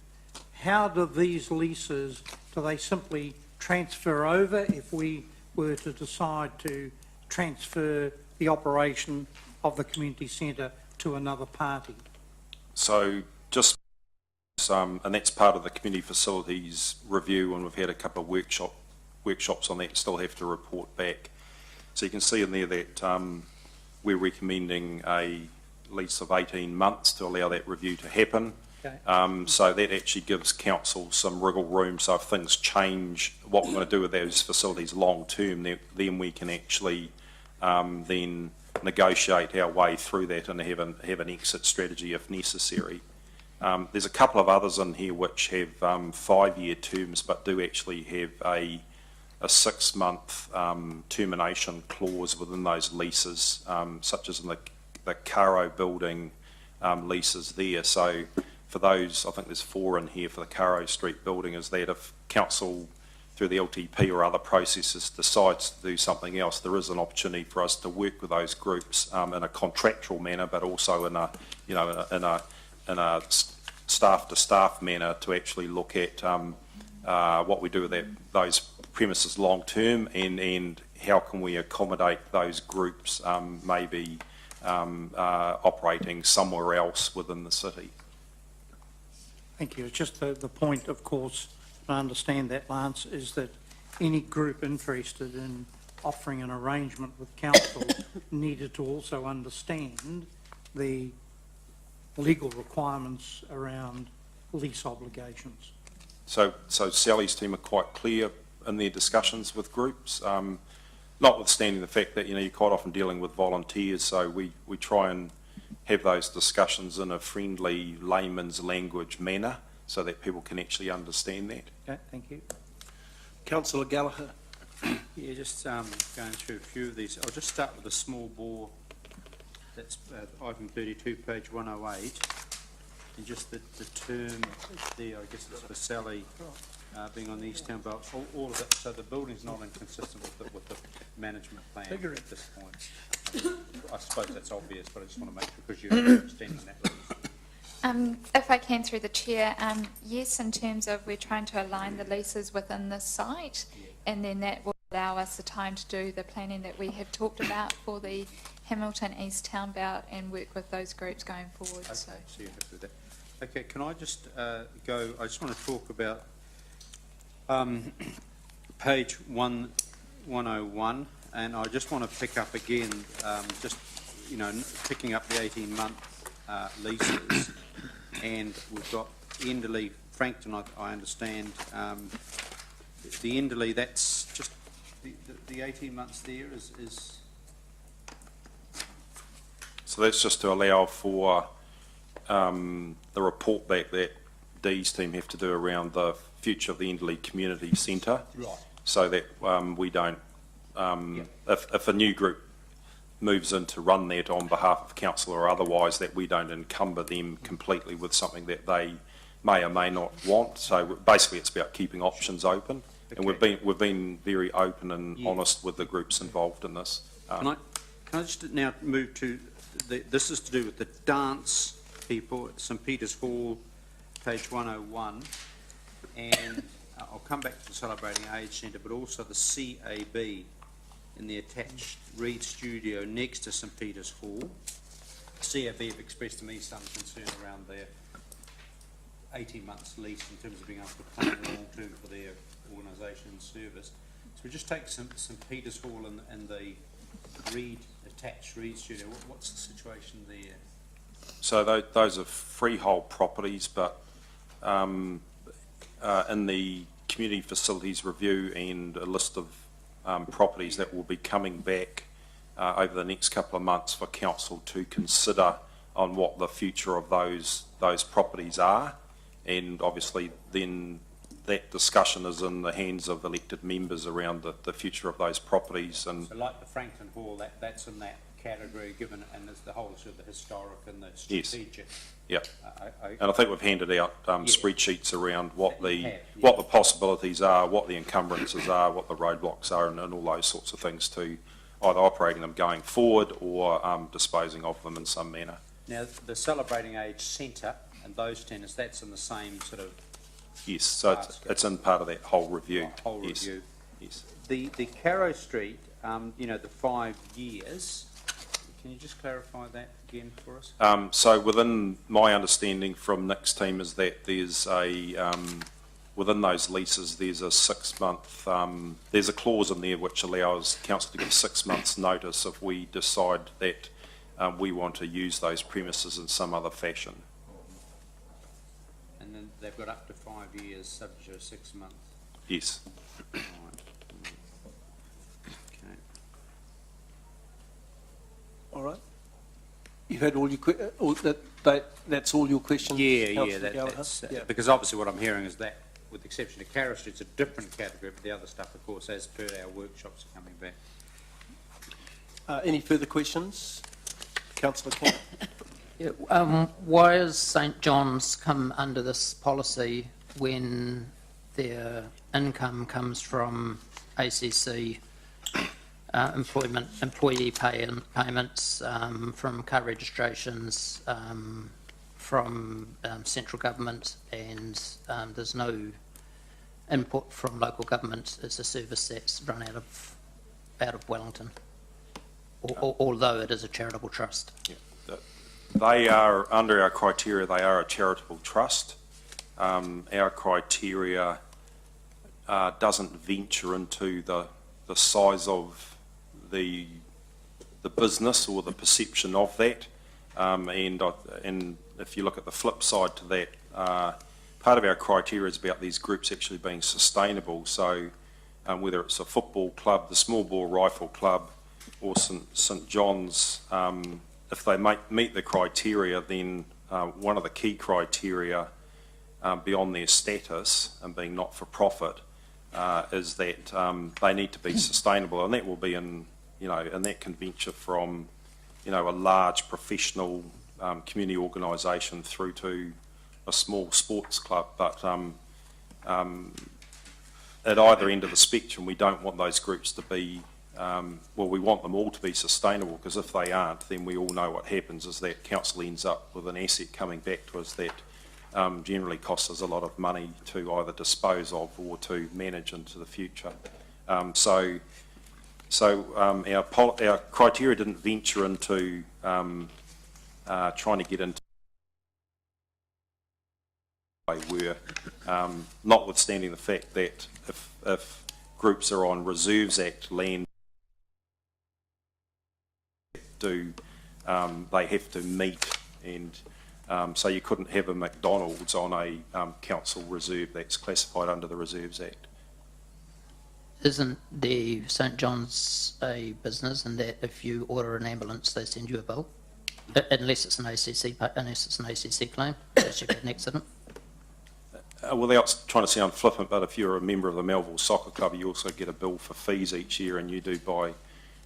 How do these leases, do they simply transfer over if we were to decide to transfer the operation of the community centre to another party? So just, and that's part of the community facilities review, and we've had a couple of workshops on that, still have to report back. So you can see in there that we're recommending a lease of 18 months to allow that review to happen. Okay. So that actually gives council some wriggle room, so if things change, what we're going to do with those facilities long term, then we can actually then negotiate our way through that and have an exit strategy if necessary. There's a couple of others in here which have 5-year terms, but do actually have a 6-month termination clause within those leases, such as in the Caro building leases there. So for those, I think there's 4 in here for the Caro Street building, is that if council through the LTP or other processes decides to do something else, there is an opportunity for us to work with those groups in a contractual manner, but also in a staff to staff manner to actually look at what we do with those premises long term, and how can we accommodate those groups maybe operating somewhere else within the city. Thank you. It's just the point, of course, I understand that, Lance, is that any group interested in offering an arrangement with council needed to also understand the legal requirements around lease obligations. So Sally's team are quite clear in their discussions with groups, notwithstanding the fact that, you're quite often dealing with volunteers, so we try and have those discussions in a friendly layman's language manner so that people can actually understand that. Okay, thank you. Councillor Gallagher. Yeah, just going through a few of these. I'll just start with the small bore. That's item 32, page 108. And just the term there, I guess it's for Sally, being on the East Town Belt, all of it. So the building's not inconsistent with the management plan at this point. I suppose that's obvious, but I just want to make sure, because you're extending that lease. If I can, through the chair, yes, in terms of we're trying to align the leases within this site, and then that will allow us the time to do the planning that we have talked about for the Hamilton East Town Belt and work with those groups going forward. Okay, so you're happy with that. Okay, can I just I just want to talk about page 101, and I just want to pick up again, picking up the 18-month leases, and we've got Enderley, Frankton, I understand. The Enderley, that's just the 18 months there is. So that's just to allow for the report back that Dee's team have to do around the future of the Enderley Community Centre. Right. So that we don't, if a new group moves in to run that on behalf of council or otherwise, that we don't encumber them completely with something that they may or may not want. So basically it's about keeping options open. Okay. And we've been very open and honest with the groups involved in this. Can I just now move to this is to do with the dance people at St Peter's Hall, page 101, and I'll come back to the Celebrating Age Centre, but also the CAB in the attached Reed Studio next to St Peter's Hall. CAB have expressed to me some concern around their 18 months lease in terms of being able to plan long term for their organisation and service. So we just take St Peter's Hall and the attached Reed Studio. What's the situation there? So those are freehold properties, but in the community facilities review and a list of properties that will be coming back over the next couple of months for council to consider on what the future of those properties are, and obviously then that discussion is in the hands of elected members around the future of those properties. And so like the Frankton Hall, that's in that category given, and there's the whole sort of the historic and the strategic. Yes. And I think we've handed out spreadsheets around what the possibilities are, what the encumbrances are, what the roadblocks are, and all those sorts of things, to either operating them going forward or disposing of them in some manner. Now, the Celebrating Age Centre and those tenants, that's in the same sort of. Yes, so it's in part of that whole review. Review. Yes. The Caro Street, the 5 years. Can you just clarify that again for us? So within my understanding from Nick's team is that there's within those leases there's a 6-month, there's a clause in there which allows council to give 6 months notice if we decide that we want to use those premises in some other fashion. And then they've got up to 5 years subject to 6 months? Yes. Right. All right. You've had all your that's all your questions. That's because obviously what I'm hearing is that, with the exception of Caro Street, it's a different category, but the other stuff, of course, as per our workshops, are coming back. Any further questions, Councillor Kemp? Why has St John's come under this policy when their income comes from ACC employee payments, from car registrations, from central government, and there's no input from local government? It's a service that's run out of Wellington, although it is a charitable trust. Yeah. They are, under our criteria, they are a charitable trust. Our criteria doesn't venture into the size of the business or the perception of that. And if you look at the flip side to that, part of our criteria is about these groups actually being sustainable. So whether it's a football club, the Small Bore Rifle Club, or St John's, if they meet the criteria, then one of the key criteria beyond their status and being not-for-profit is that they need to be sustainable, and that will be in, and that can venture from, a large professional community organisation through to a small sports club. But at either end of the spectrum, we don't want those groups to be, we want them all to be sustainable, because if they aren't, then we all know what happens is that council ends up with an asset coming back to us that generally costs us a lot of money to either dispose of or to manage into the future. So our criteria didn't venture into trying to get into where, notwithstanding the fact that if groups are on Reserves Act land, they have to meet, and so you couldn't have a McDonald's on a council reserve that's classified under the Reserves Act. Isn't the St John's a business, and that if you order an ambulance, they send you a bill? Unless it's an ACC claim, unless you've had an accident. Without trying to sound flippant, but if you're a member of the Melville Soccer Club, you also get a bill for fees each year, and you do buy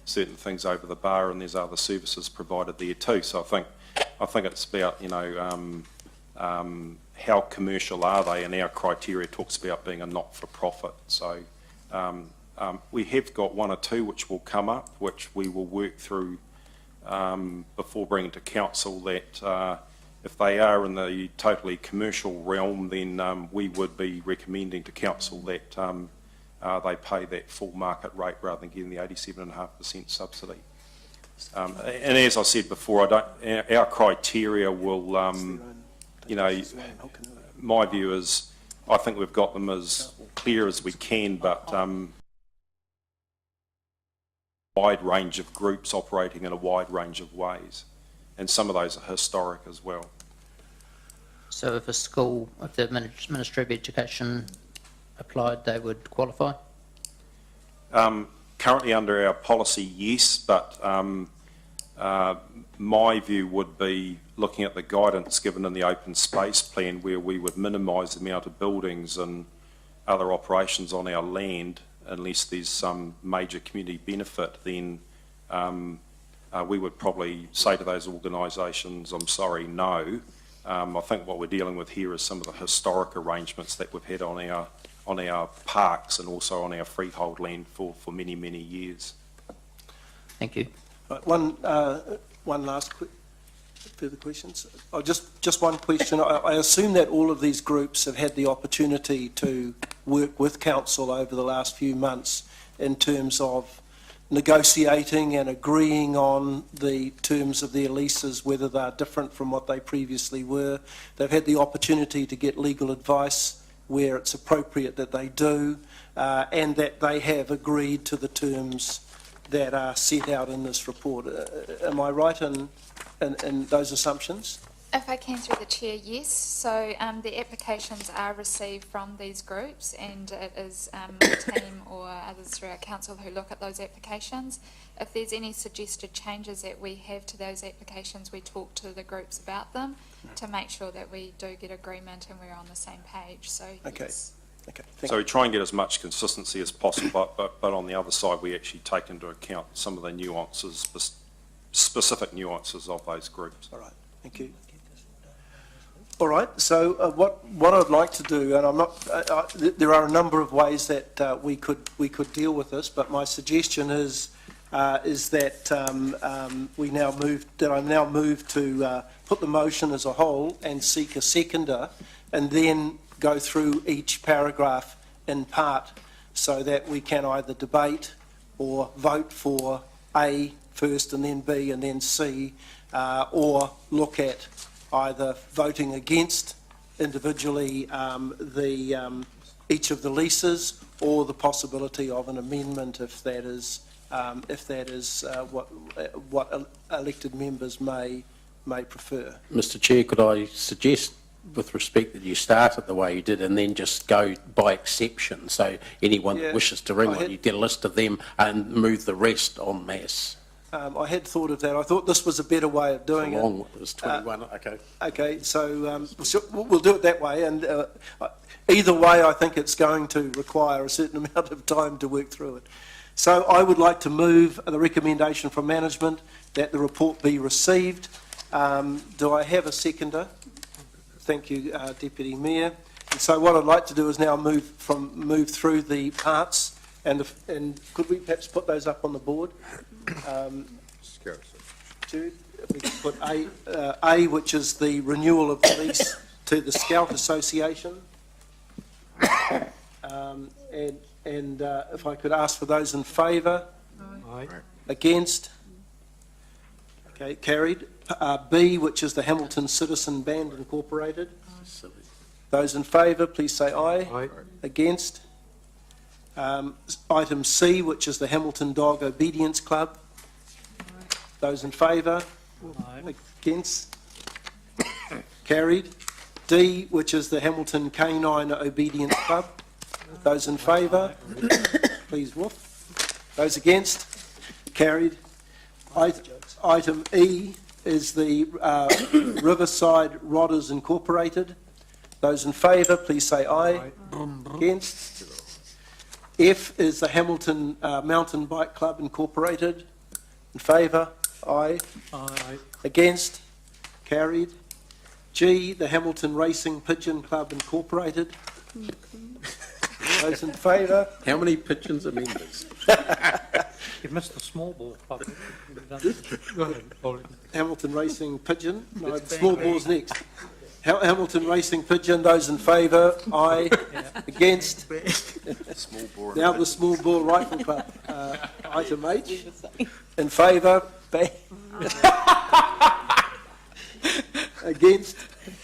certain things over the bar, and there's other services provided there too. So I think it's about, how commercial are they, and our criteria talks about being a not-for-profit. So we have got one or two which will come up, which we will work through before bringing to council, that if they are in the totally commercial realm, then we would be recommending to council that they pay that full market rate rather than getting the 87.5% subsidy. And as I said before, our criteria will, my view is, I think we've got them as clear as we can, but wide range of groups operating in a wide range of ways, and some of those are historic as well. So if a school, if the Ministry of Education applied, they would qualify? Currently under our policy, yes, but my view would be looking at the guidance given in the open space plan, where we would minimise the amount of buildings and other operations on our land unless there's some major community benefit. Then we would probably say to those organisations, I'm sorry, no. I think what we're dealing with here is some of the historic arrangements that we've had on our parks and also on our freehold land for many, many years. Thank you. Right, one last further questions. Just one question. I assume that all of these groups have had the opportunity to work with council over the last few months in terms of negotiating and agreeing on the terms of their leases, whether they're different from what they previously were. They've had the opportunity to get legal advice where it's appropriate that they do, and that they have agreed to the terms that are set out in this report. Am I right in those assumptions? If I can through the chair, yes. So the applications are received from these groups, and it is my team or others through our council who look at those applications. If there's any suggested changes that we have to those applications, we talk to the groups about them to make sure that we do get agreement and we're on the same page. So okay. Yes. Okay. So we try and get as much consistency as possible, but on the other side, we actually take into account some of the nuances, specific nuances of those groups. All right. Thank you. All right, so what I'd like to do, and I'm not, there are a number of ways that we could deal with this, but my suggestion is that I now move to put the motion as a whole and seek a seconder, and then go through each paragraph in part, so that we can either debate or vote for A first and then B and then C, or look at either voting against individually each of the leases, or the possibility of an amendment if that is what elected members may prefer. Mr Chair, could I suggest, with respect, that you start it the way you did and then just go by exception, so anyone that wishes to ring one, you get a list of them and move the rest en masse. I had thought of that. I thought this was a better way of doing it. It was 21, okay. Okay, so we'll do it that way, and either way I think it's going to require a certain amount of time to work through it. So I would like to move the recommendation from management that the report be received. Do I have a seconder? Thank you, Deputy Mayor. And so what I'd like to do is now move through the parts, and could we perhaps put those up on the board? Jude, if we could put A, which is the renewal of the lease to the Scout Association. And if I could ask for those in favour. Aye. Against? Okay, carried. B, which is the Hamilton Citizen Band Incorporated. Those in favour, please say aye. Aye. Against? Item C, which is the Hamilton Dog Obedience Club. Those in favour? Aye. Against? Carried. D, which is the Hamilton Canine Obedience Club. Those in favour? Please woof. Those against? Carried. Item E is the Riverside Rodders Incorporated. Those in favour, please say aye. Against? F is the Hamilton Mountain Bike Club Incorporated. In favour? Aye. Aye. Against? Carried. G, the Hamilton Racing Pigeon Club Incorporated. Those in favour? How many pigeons are members? You've missed the small ball club. Hamilton Racing Pigeon. No, the small ball's next. Hamilton Racing Pigeon, those in favour? Aye. Against? Now the Small Ball Rifle Club. Item H. In favour? Bang. Against?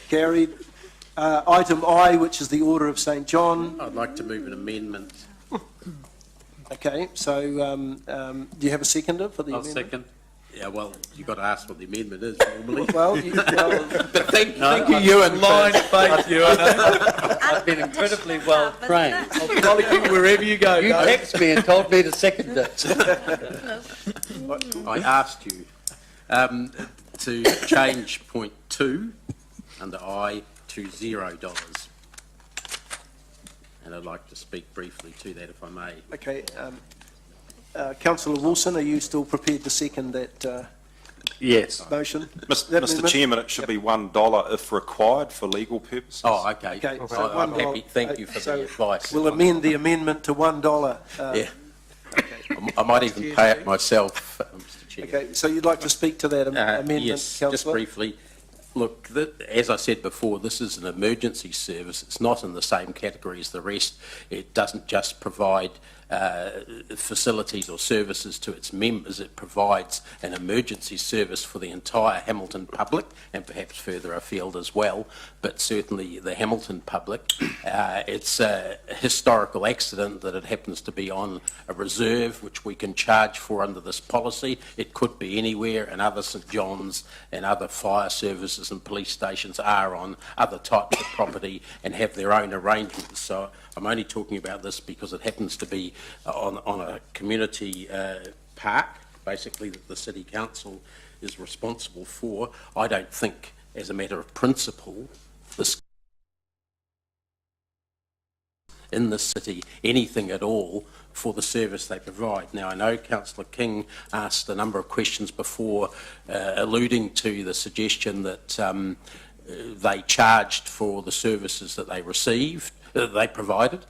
Carried. Item I, which is the Order of St John. I'd like to move an amendment. Okay, so do you have a seconder for the amendment? Second. Yeah, well, you've got to ask what the amendment is normally. Well, but thank you, Ewan. Line faith, Ewan. I've been incredibly well trained. I'll follow you wherever you go. You texted me and told me to second it. I asked you to change point 2 under I to $0. And I'd like to speak briefly to that, if I may. Okay. Councillor Wilson, are you still prepared to second that yes. motion? Mr Chairman, it should be $1 if required for legal purposes. Oh, okay. So I'm happy. Thank you for the advice. We'll amend the amendment to $1. Yeah. Okay. I might even pay it myself, Mr Chair. Okay, so you'd like to speak to that amendment, yes, Councillor? just briefly. Look, as I said before, this is an emergency service. It's not in the same category as the rest. It doesn't just provide facilities or services to its members. It provides an emergency service for the entire Hamilton public and perhaps further afield as well, but certainly the Hamilton public. It's a historical accident that it happens to be on a reserve which we can charge for under this policy. It could be anywhere, and other St John's and other fire services and police stations are on other types of property and have their own arrangements. So I'm only talking about this because it happens to be on a community park, basically, that the City Council is responsible for. I don't think, as a matter of principle, in the city, anything at all for the service they provide. Now, I know Councillor King asked a number of questions before alluding to the suggestion that they charged for the services that they received, they provided.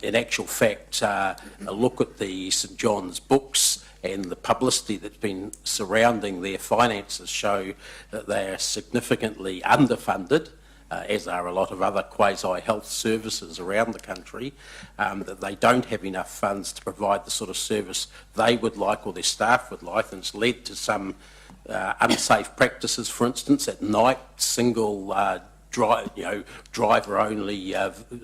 In actual fact, a look at the St John's books and the publicity that's been surrounding their finances show that they are significantly underfunded, as are a lot of other quasi-health services around the country, that they don't have enough funds to provide the sort of service they would like or their staff would like, and it's led to some unsafe practices, for instance, at night, single driver-only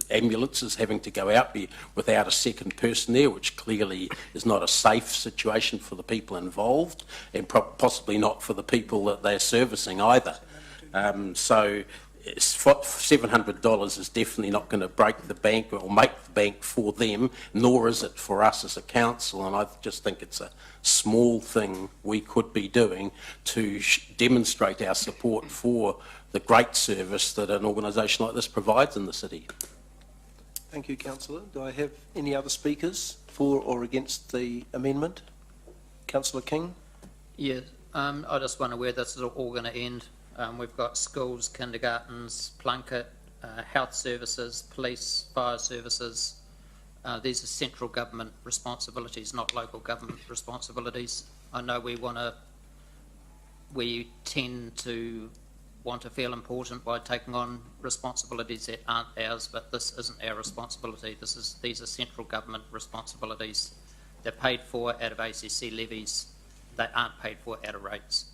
ambulances having to go out without a second person there, which clearly is not a safe situation for the people involved, and possibly not for the people that they're servicing either. So $700 is definitely not going to break the bank or make the bank for them, nor is it for us as a council, and I just think it's a small thing we could be doing to demonstrate our support for the great service that an organisation like this provides in the city. Thank you, Councillor. Do I have any other speakers for or against the amendment? Councillor King? Yeah, I just wonder where this is all going to end. We've got schools, kindergartens, Plunket, health services, police, fire services. These are central government responsibilities, not local government responsibilities. I know we tend to want to feel important by taking on responsibilities that aren't ours, but this isn't our responsibility. These are central government responsibilities. They're paid for out of HCC levies. They aren't paid for out of rates.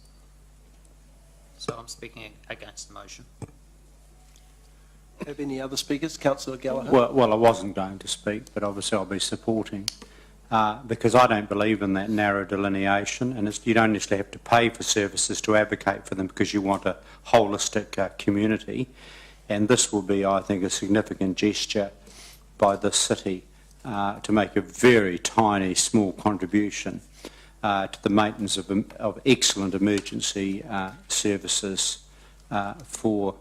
So I'm speaking against the motion. Have any other speakers? Councillor Gallagher? Well, I wasn't going to speak, but obviously I'll be supporting, because I don't believe in that narrow delineation, and you don't necessarily have to pay for services to advocate for them because you want a holistic community, and this will be, I think, a significant gesture by the city to make a very tiny, small contribution to the maintenance of excellent emergency services for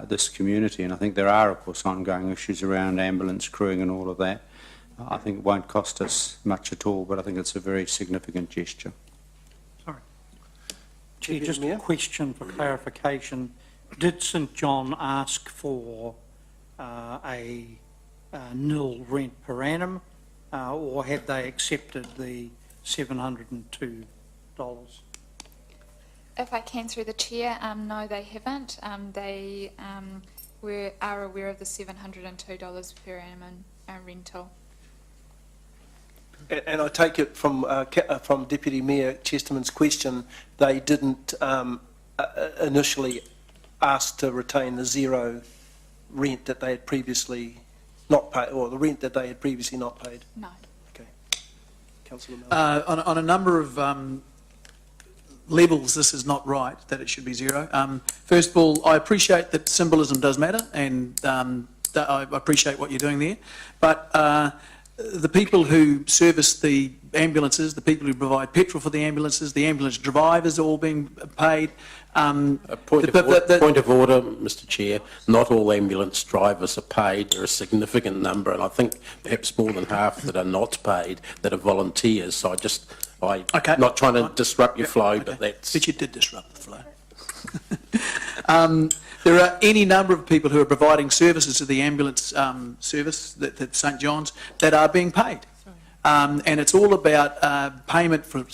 this community. And I think there are, of course, ongoing issues around ambulance crewing and all of that. I think it won't cost us much at all, but I think it's a very significant gesture. Sorry. Chair, just a question for clarification. Did St John ask for a nil rent per annum, or had they accepted the $702? If I can through the chair, no, they haven't. They are aware of the $702 per annum rental. And I take it from Deputy Mayor Chesterman's question, they didn't initially ask to retain the zero rent that they had previously not paid, or the rent that they had previously not paid? No. Okay. Councillor Miller. On a number of levels, this is not right, that it should be zero. First of all, I appreciate that symbolism does matter, and I appreciate what you're doing there, but the people who service the ambulances, the people who provide petrol for the ambulances, the ambulance drivers are all being paid. Point of order, Mr Chair. Not all ambulance drivers are paid. There are a significant number, and I think perhaps more than half that are not paid, that are volunteers. So I'm not trying to disrupt your flow, but that's... But you did disrupt the flow. There are any number of people who are providing services to the ambulance service at St John's that are being paid. And it's all about payment for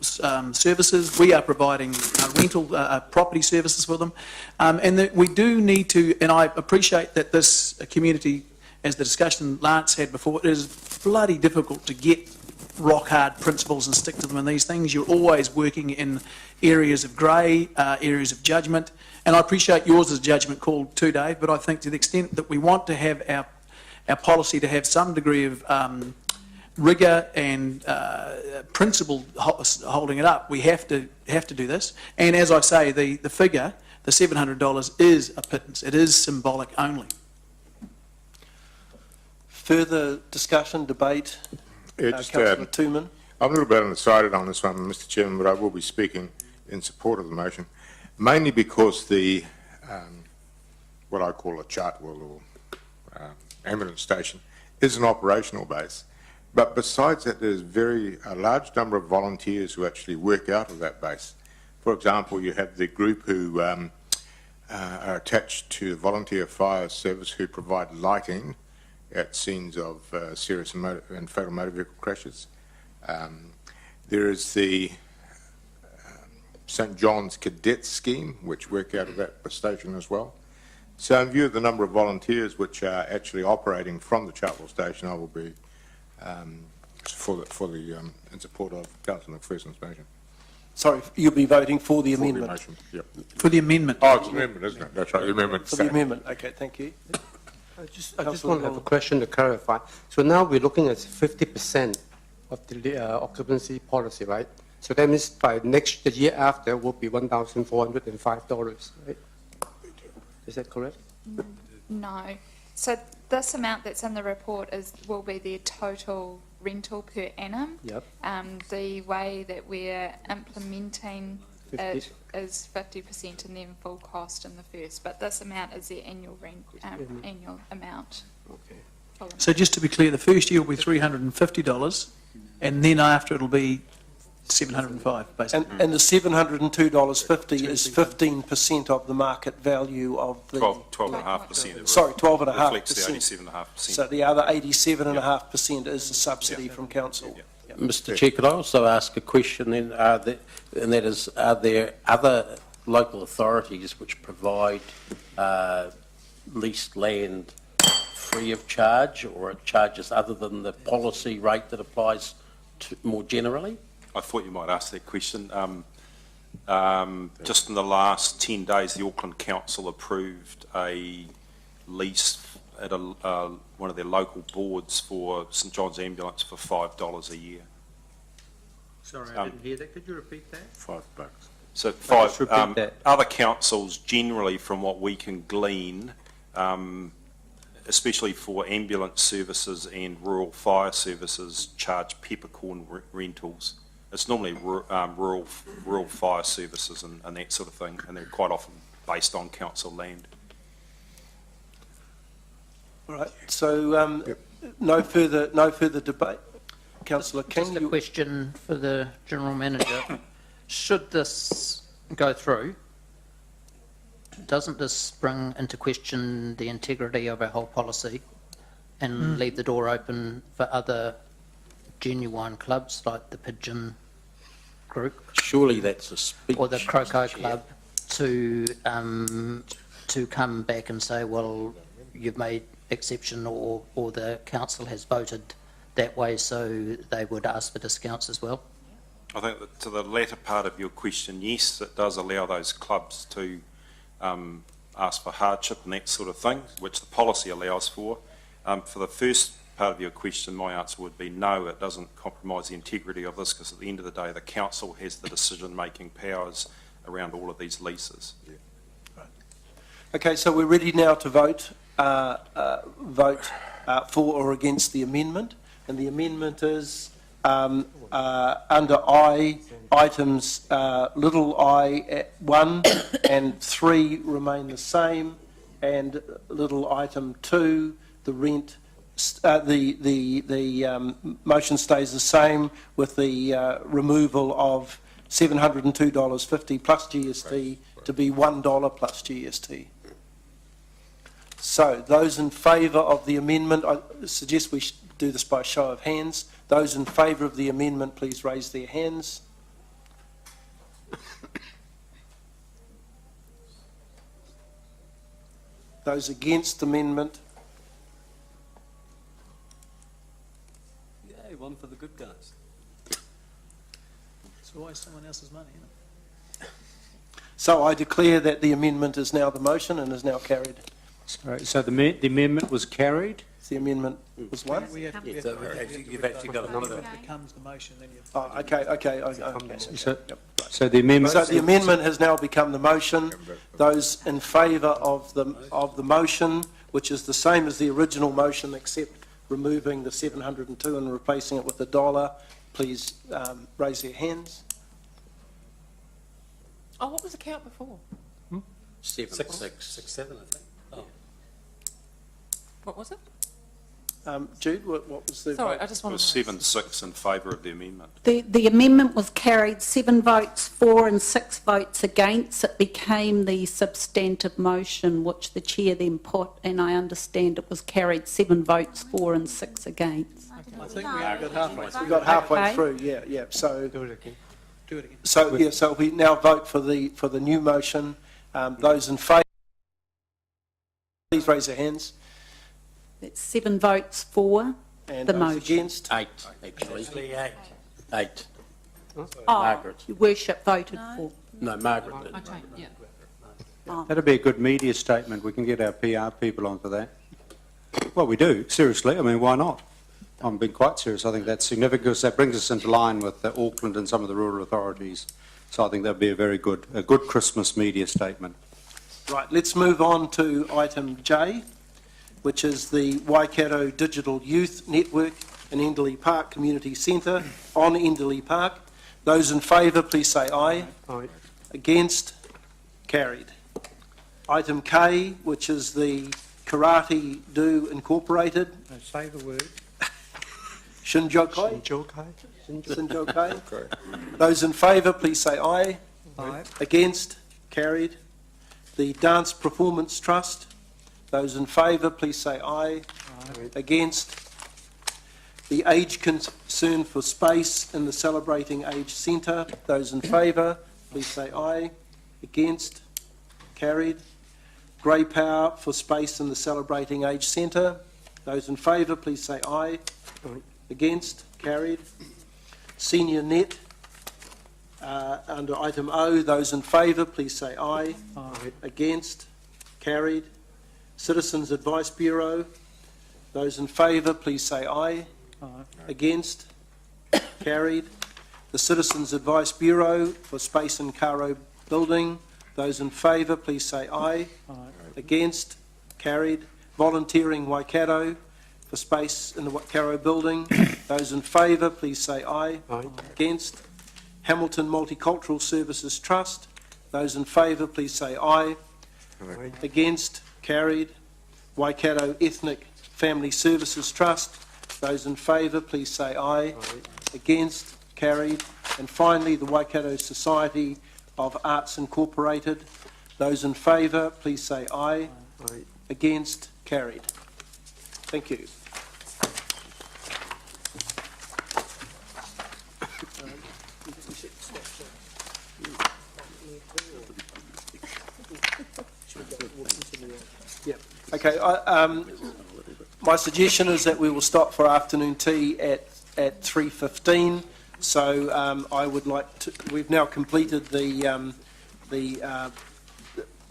services. We are providing rental property services for them. And that we do need to, and I appreciate that this community, as the discussion Lance had before, it is bloody difficult to get rock hard principles and stick to them in these things. You're always working in areas of grey, areas of judgment. And I appreciate yours as a judgment call too, Dave, but I think to the extent that we want to have our policy to have some degree of rigour and principle holding it up, we have to do this. And as I say, the figure, the $700, is a pittance. It is symbolic only. Further discussion, debate? Councillor Tooman. I'm a little bit undecided on this one, Mr Chairman, but I will be speaking in support of the motion, mainly because the what I call a Chartwell or ambulance station is an operational base. But besides that, there's a large number of volunteers who actually work out of that base. For example, you have the group who are attached to the volunteer fire service who provide lighting at scenes of serious and fatal motor vehicle crashes. There is the St John's Cadet Scheme, which work out of that station as well. So in view of the number of volunteers which are actually operating from the Chartwell station, I will be in support of Councillor McPherson's motion. Sorry, you'll be voting for the amendment? Motion, yep. For the amendment. Oh, it's an amendment, isn't it? That's right, the amendment. For the amendment, okay, thank you. I just want to have a question to clarify. So now we're looking at 50% of the occupancy policy, right? So that means by the year after will be $1,405, right? Is that correct? No. So this amount that's in the report will be the total rental per annum. Yep. The way that we're implementing 50. it is 50% and then full cost in the first. But this amount is the annual annual amount. Okay. So just to be clear, the first year will be $350, and then after it'll be $705, basically. And the $702.50 is 15% of the market value of the... 12.5%. Sorry, 12.5%. Reflects the 87.5%. So the other 87.5% is the subsidy from council. Mr Chair, could I also ask a question then, and that is, are there other local authorities which provide leased land free of charge, or at charges other than the policy rate that applies more generally? I thought you might ask that question. Just in the last 10 days, the Auckland Council approved a lease at one of their local boards for St John's Ambulance for $5 a year. Sorry, I didn't hear that. Could you repeat that? $5. So Just repeat that. other councils, generally from what we can glean, especially for ambulance services and rural fire services, charge peppercorn rentals. It's normally rural fire services and that sort of thing, and they're quite often based on council land. All right, so no further debate. Councillor King, Just a question for the General Manager. Should this go through, doesn't this bring into question the integrity of our whole policy and leave the door open for other genuine clubs like the Pigeon Group? Surely that's a speech. Or the Croco Mr. Chair. Club to come back and say, well, you've made exception, or the council has voted that way, so they would ask for discounts as well? I think that to the latter part of your question, yes, it does allow those clubs to ask for hardship and that sort of thing, which the policy allows for. For the first part of your question, my answer would be no, it doesn't compromise the integrity of this, because at the end of the day, the council has the decision-making powers around all of these leases. Yeah. Right. Okay, so we're ready now to vote for or against the amendment, and the amendment is under I, items little I 1 and 3 remain the same, and little item 2, the rent, the motion stays the same with the removal of $702.50 plus GST to be $1 plus GST. So those in favour of the amendment, I suggest we do this by show of hands. Those in favour of the amendment, please raise their hands. Those against the amendment? Yay, one for the good guys. It's always someone else's money, isn't it? So I declare that the amendment is now the motion and is now carried. Sorry, so the amendment was carried? The amendment was won? You've actually got a number. It becomes the motion, then you... Oh, okay. So the amendment... So the amendment has now become the motion. Those in favour of the motion, which is the same as the original motion except removing the 702 and replacing it with $1, please raise your hands. Oh, what was the count before? 7, 6, 7, I think. Oh. What was it? Jude, what was the Sorry, vote? I just It want was to... 7-6 in favour of the amendment. The amendment was carried 7 votes for and 6 votes against. It became the substantive motion which the chair then put, and I understand it was carried 7 votes for and 6 against. I think we got halfway. We got halfway Okay. through, yeah. So, Do it again. Do it again. so we now vote for the new motion. Those in favour, please raise their hands. That's 7 votes for And the those motion. against? 8, actually. 8. Oh, Margaret. Your worship voted for. No, Margaret did. Okay, yeah. Oh. That'd be a good media statement. We can get our PR people onto that. Well, we do, seriously. I mean, why not? I'm being quite serious. I think that's significant because that brings us into line with Auckland and some of the rural authorities. So I think that'd be a very good Christmas media statement. Right, let's move on to item J, which is the Waikato Digital Youth Network in Enderley Park Community Centre on Enderley Park. Those in favour, please say aye. Aye. Against? Carried. Item K, which is the Karate Do Incorporated, No, say the word. Shinjokai. Jokai? Shinjokai. Those in favour, please say aye. Aye. Against? Carried. The Dance Performance Trust. Those in favour, please say aye. Against? The Age Concern for Space in the Celebrating Age Centre. Those in favour, please say aye. Against? Carried. Grey Power for Space in the Celebrating Age Centre. Those in favour, please say aye. Against? Carried. Senior Net, under item O. Those in favour, please say aye. Aye. Against? Carried. Citizens Advice Bureau. Those in favour, please say aye. Aye. Against? Carried. The Citizens Advice Bureau for Space in Karo Building. Those in favour, please say aye. Aye. Against? Carried. Volunteering Waikato for space in the Karo Building. Those in favour, please say aye. Aye. Against? Hamilton Multicultural Services Trust. Those in favour, please say aye. Aye. Against? Carried. Waikato Ethnic Family Services Trust. Those in favour, please say aye. Against? Carried. And finally, the Waikato Society of Arts Incorporated. Those in favour, please say aye. Aye. Against? Carried. Thank you. Yeah. Okay. My suggestion is that we will stop for afternoon tea at 3:15. So I would like to. We've now completed the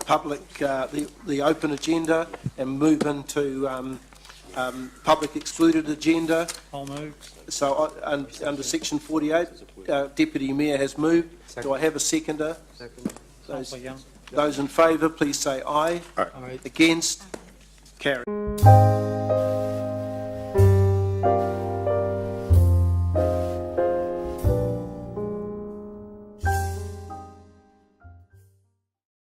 public, the open agenda, and move into public excluded agenda. I'll move. So under section 48, Deputy Mayor has moved. Do I have a seconder? Councillor Young. Those in favour, please say aye. Aye. Against? Carried.